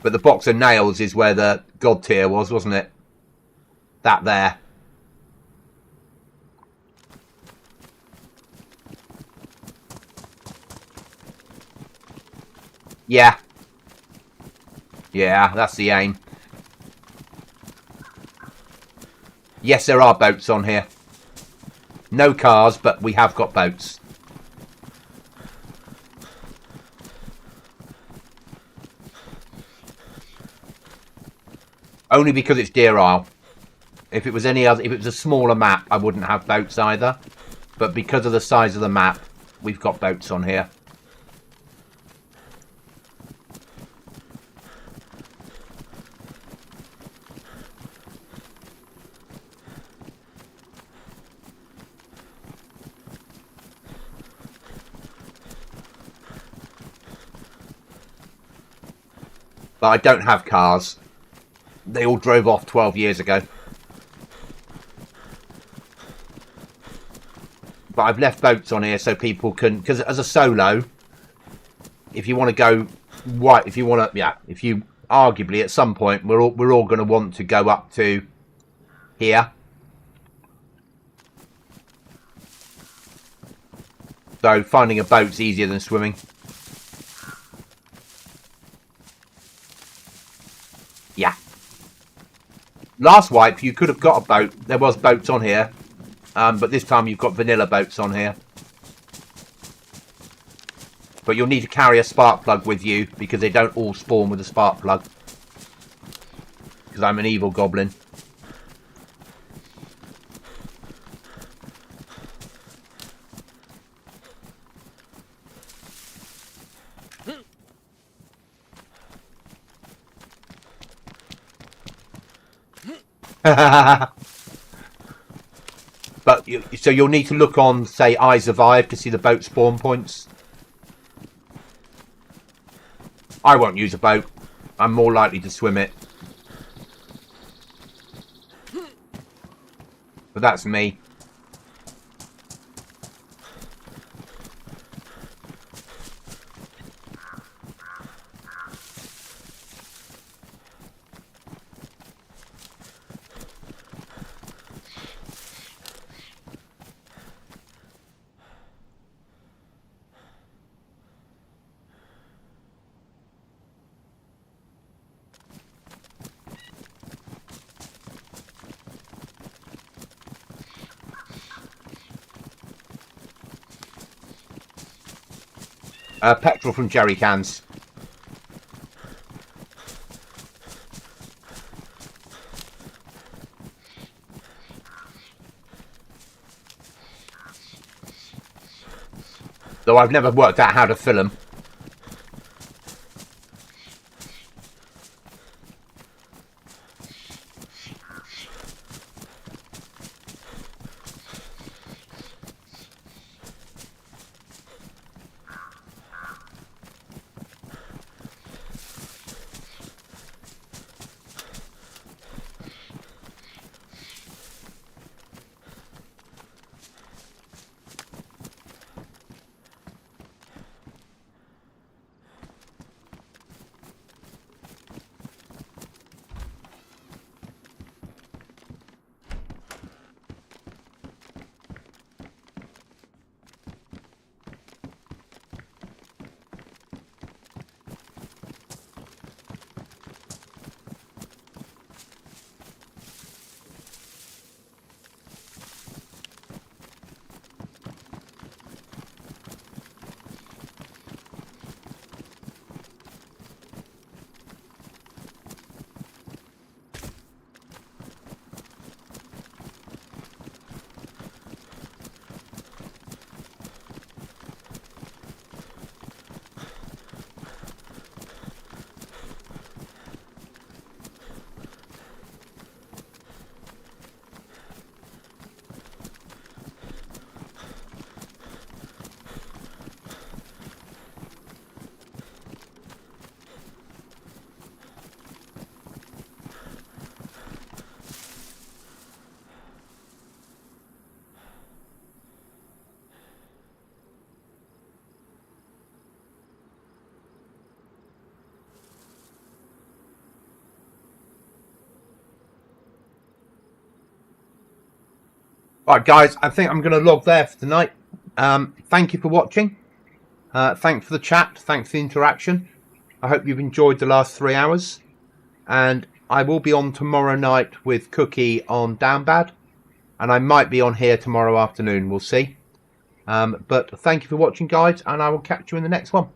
S1: But the box of nails is where the god tier was, wasn't it? That there. Yeah. Yeah, that's the aim. Yes, there are boats on here. No cars, but we have got boats. Only because it's Deer Isle. If it was any other, if it was a smaller map, I wouldn't have boats either. But because of the size of the map, we've got boats on here. But I don't have cars. They all drove off 12 years ago. But I've left boats on here so people can... Because as a solo, if you want to go... Right, if you want to... Yeah, if you... Arguably, at some point, we're all going to want to go up to here. So finding a boat's easier than swimming. Yeah. Last wipe, you could have got a boat. There was boats on here. But this time you've got vanilla boats on here. But you'll need to carry a spark plug with you because they don't all spawn with a spark plug. Because I'm an evil goblin. But so you'll need to look on, say, I Survive to see the boat spawn points. I won't use a boat. I'm more likely to swim it. But that's me. Petrol from jerry cans. Though I've never worked out how to fill them. All right, guys, I think I'm going to log there for tonight. Thank you for watching. Thanks for the chat. Thanks for the interaction. I hope you've enjoyed the last 3 hours. And I will be on tomorrow night with Cookie on Downbad. And I might be on here tomorrow afternoon. We'll see. But thank you for watching, guys. And I will catch you in the next one.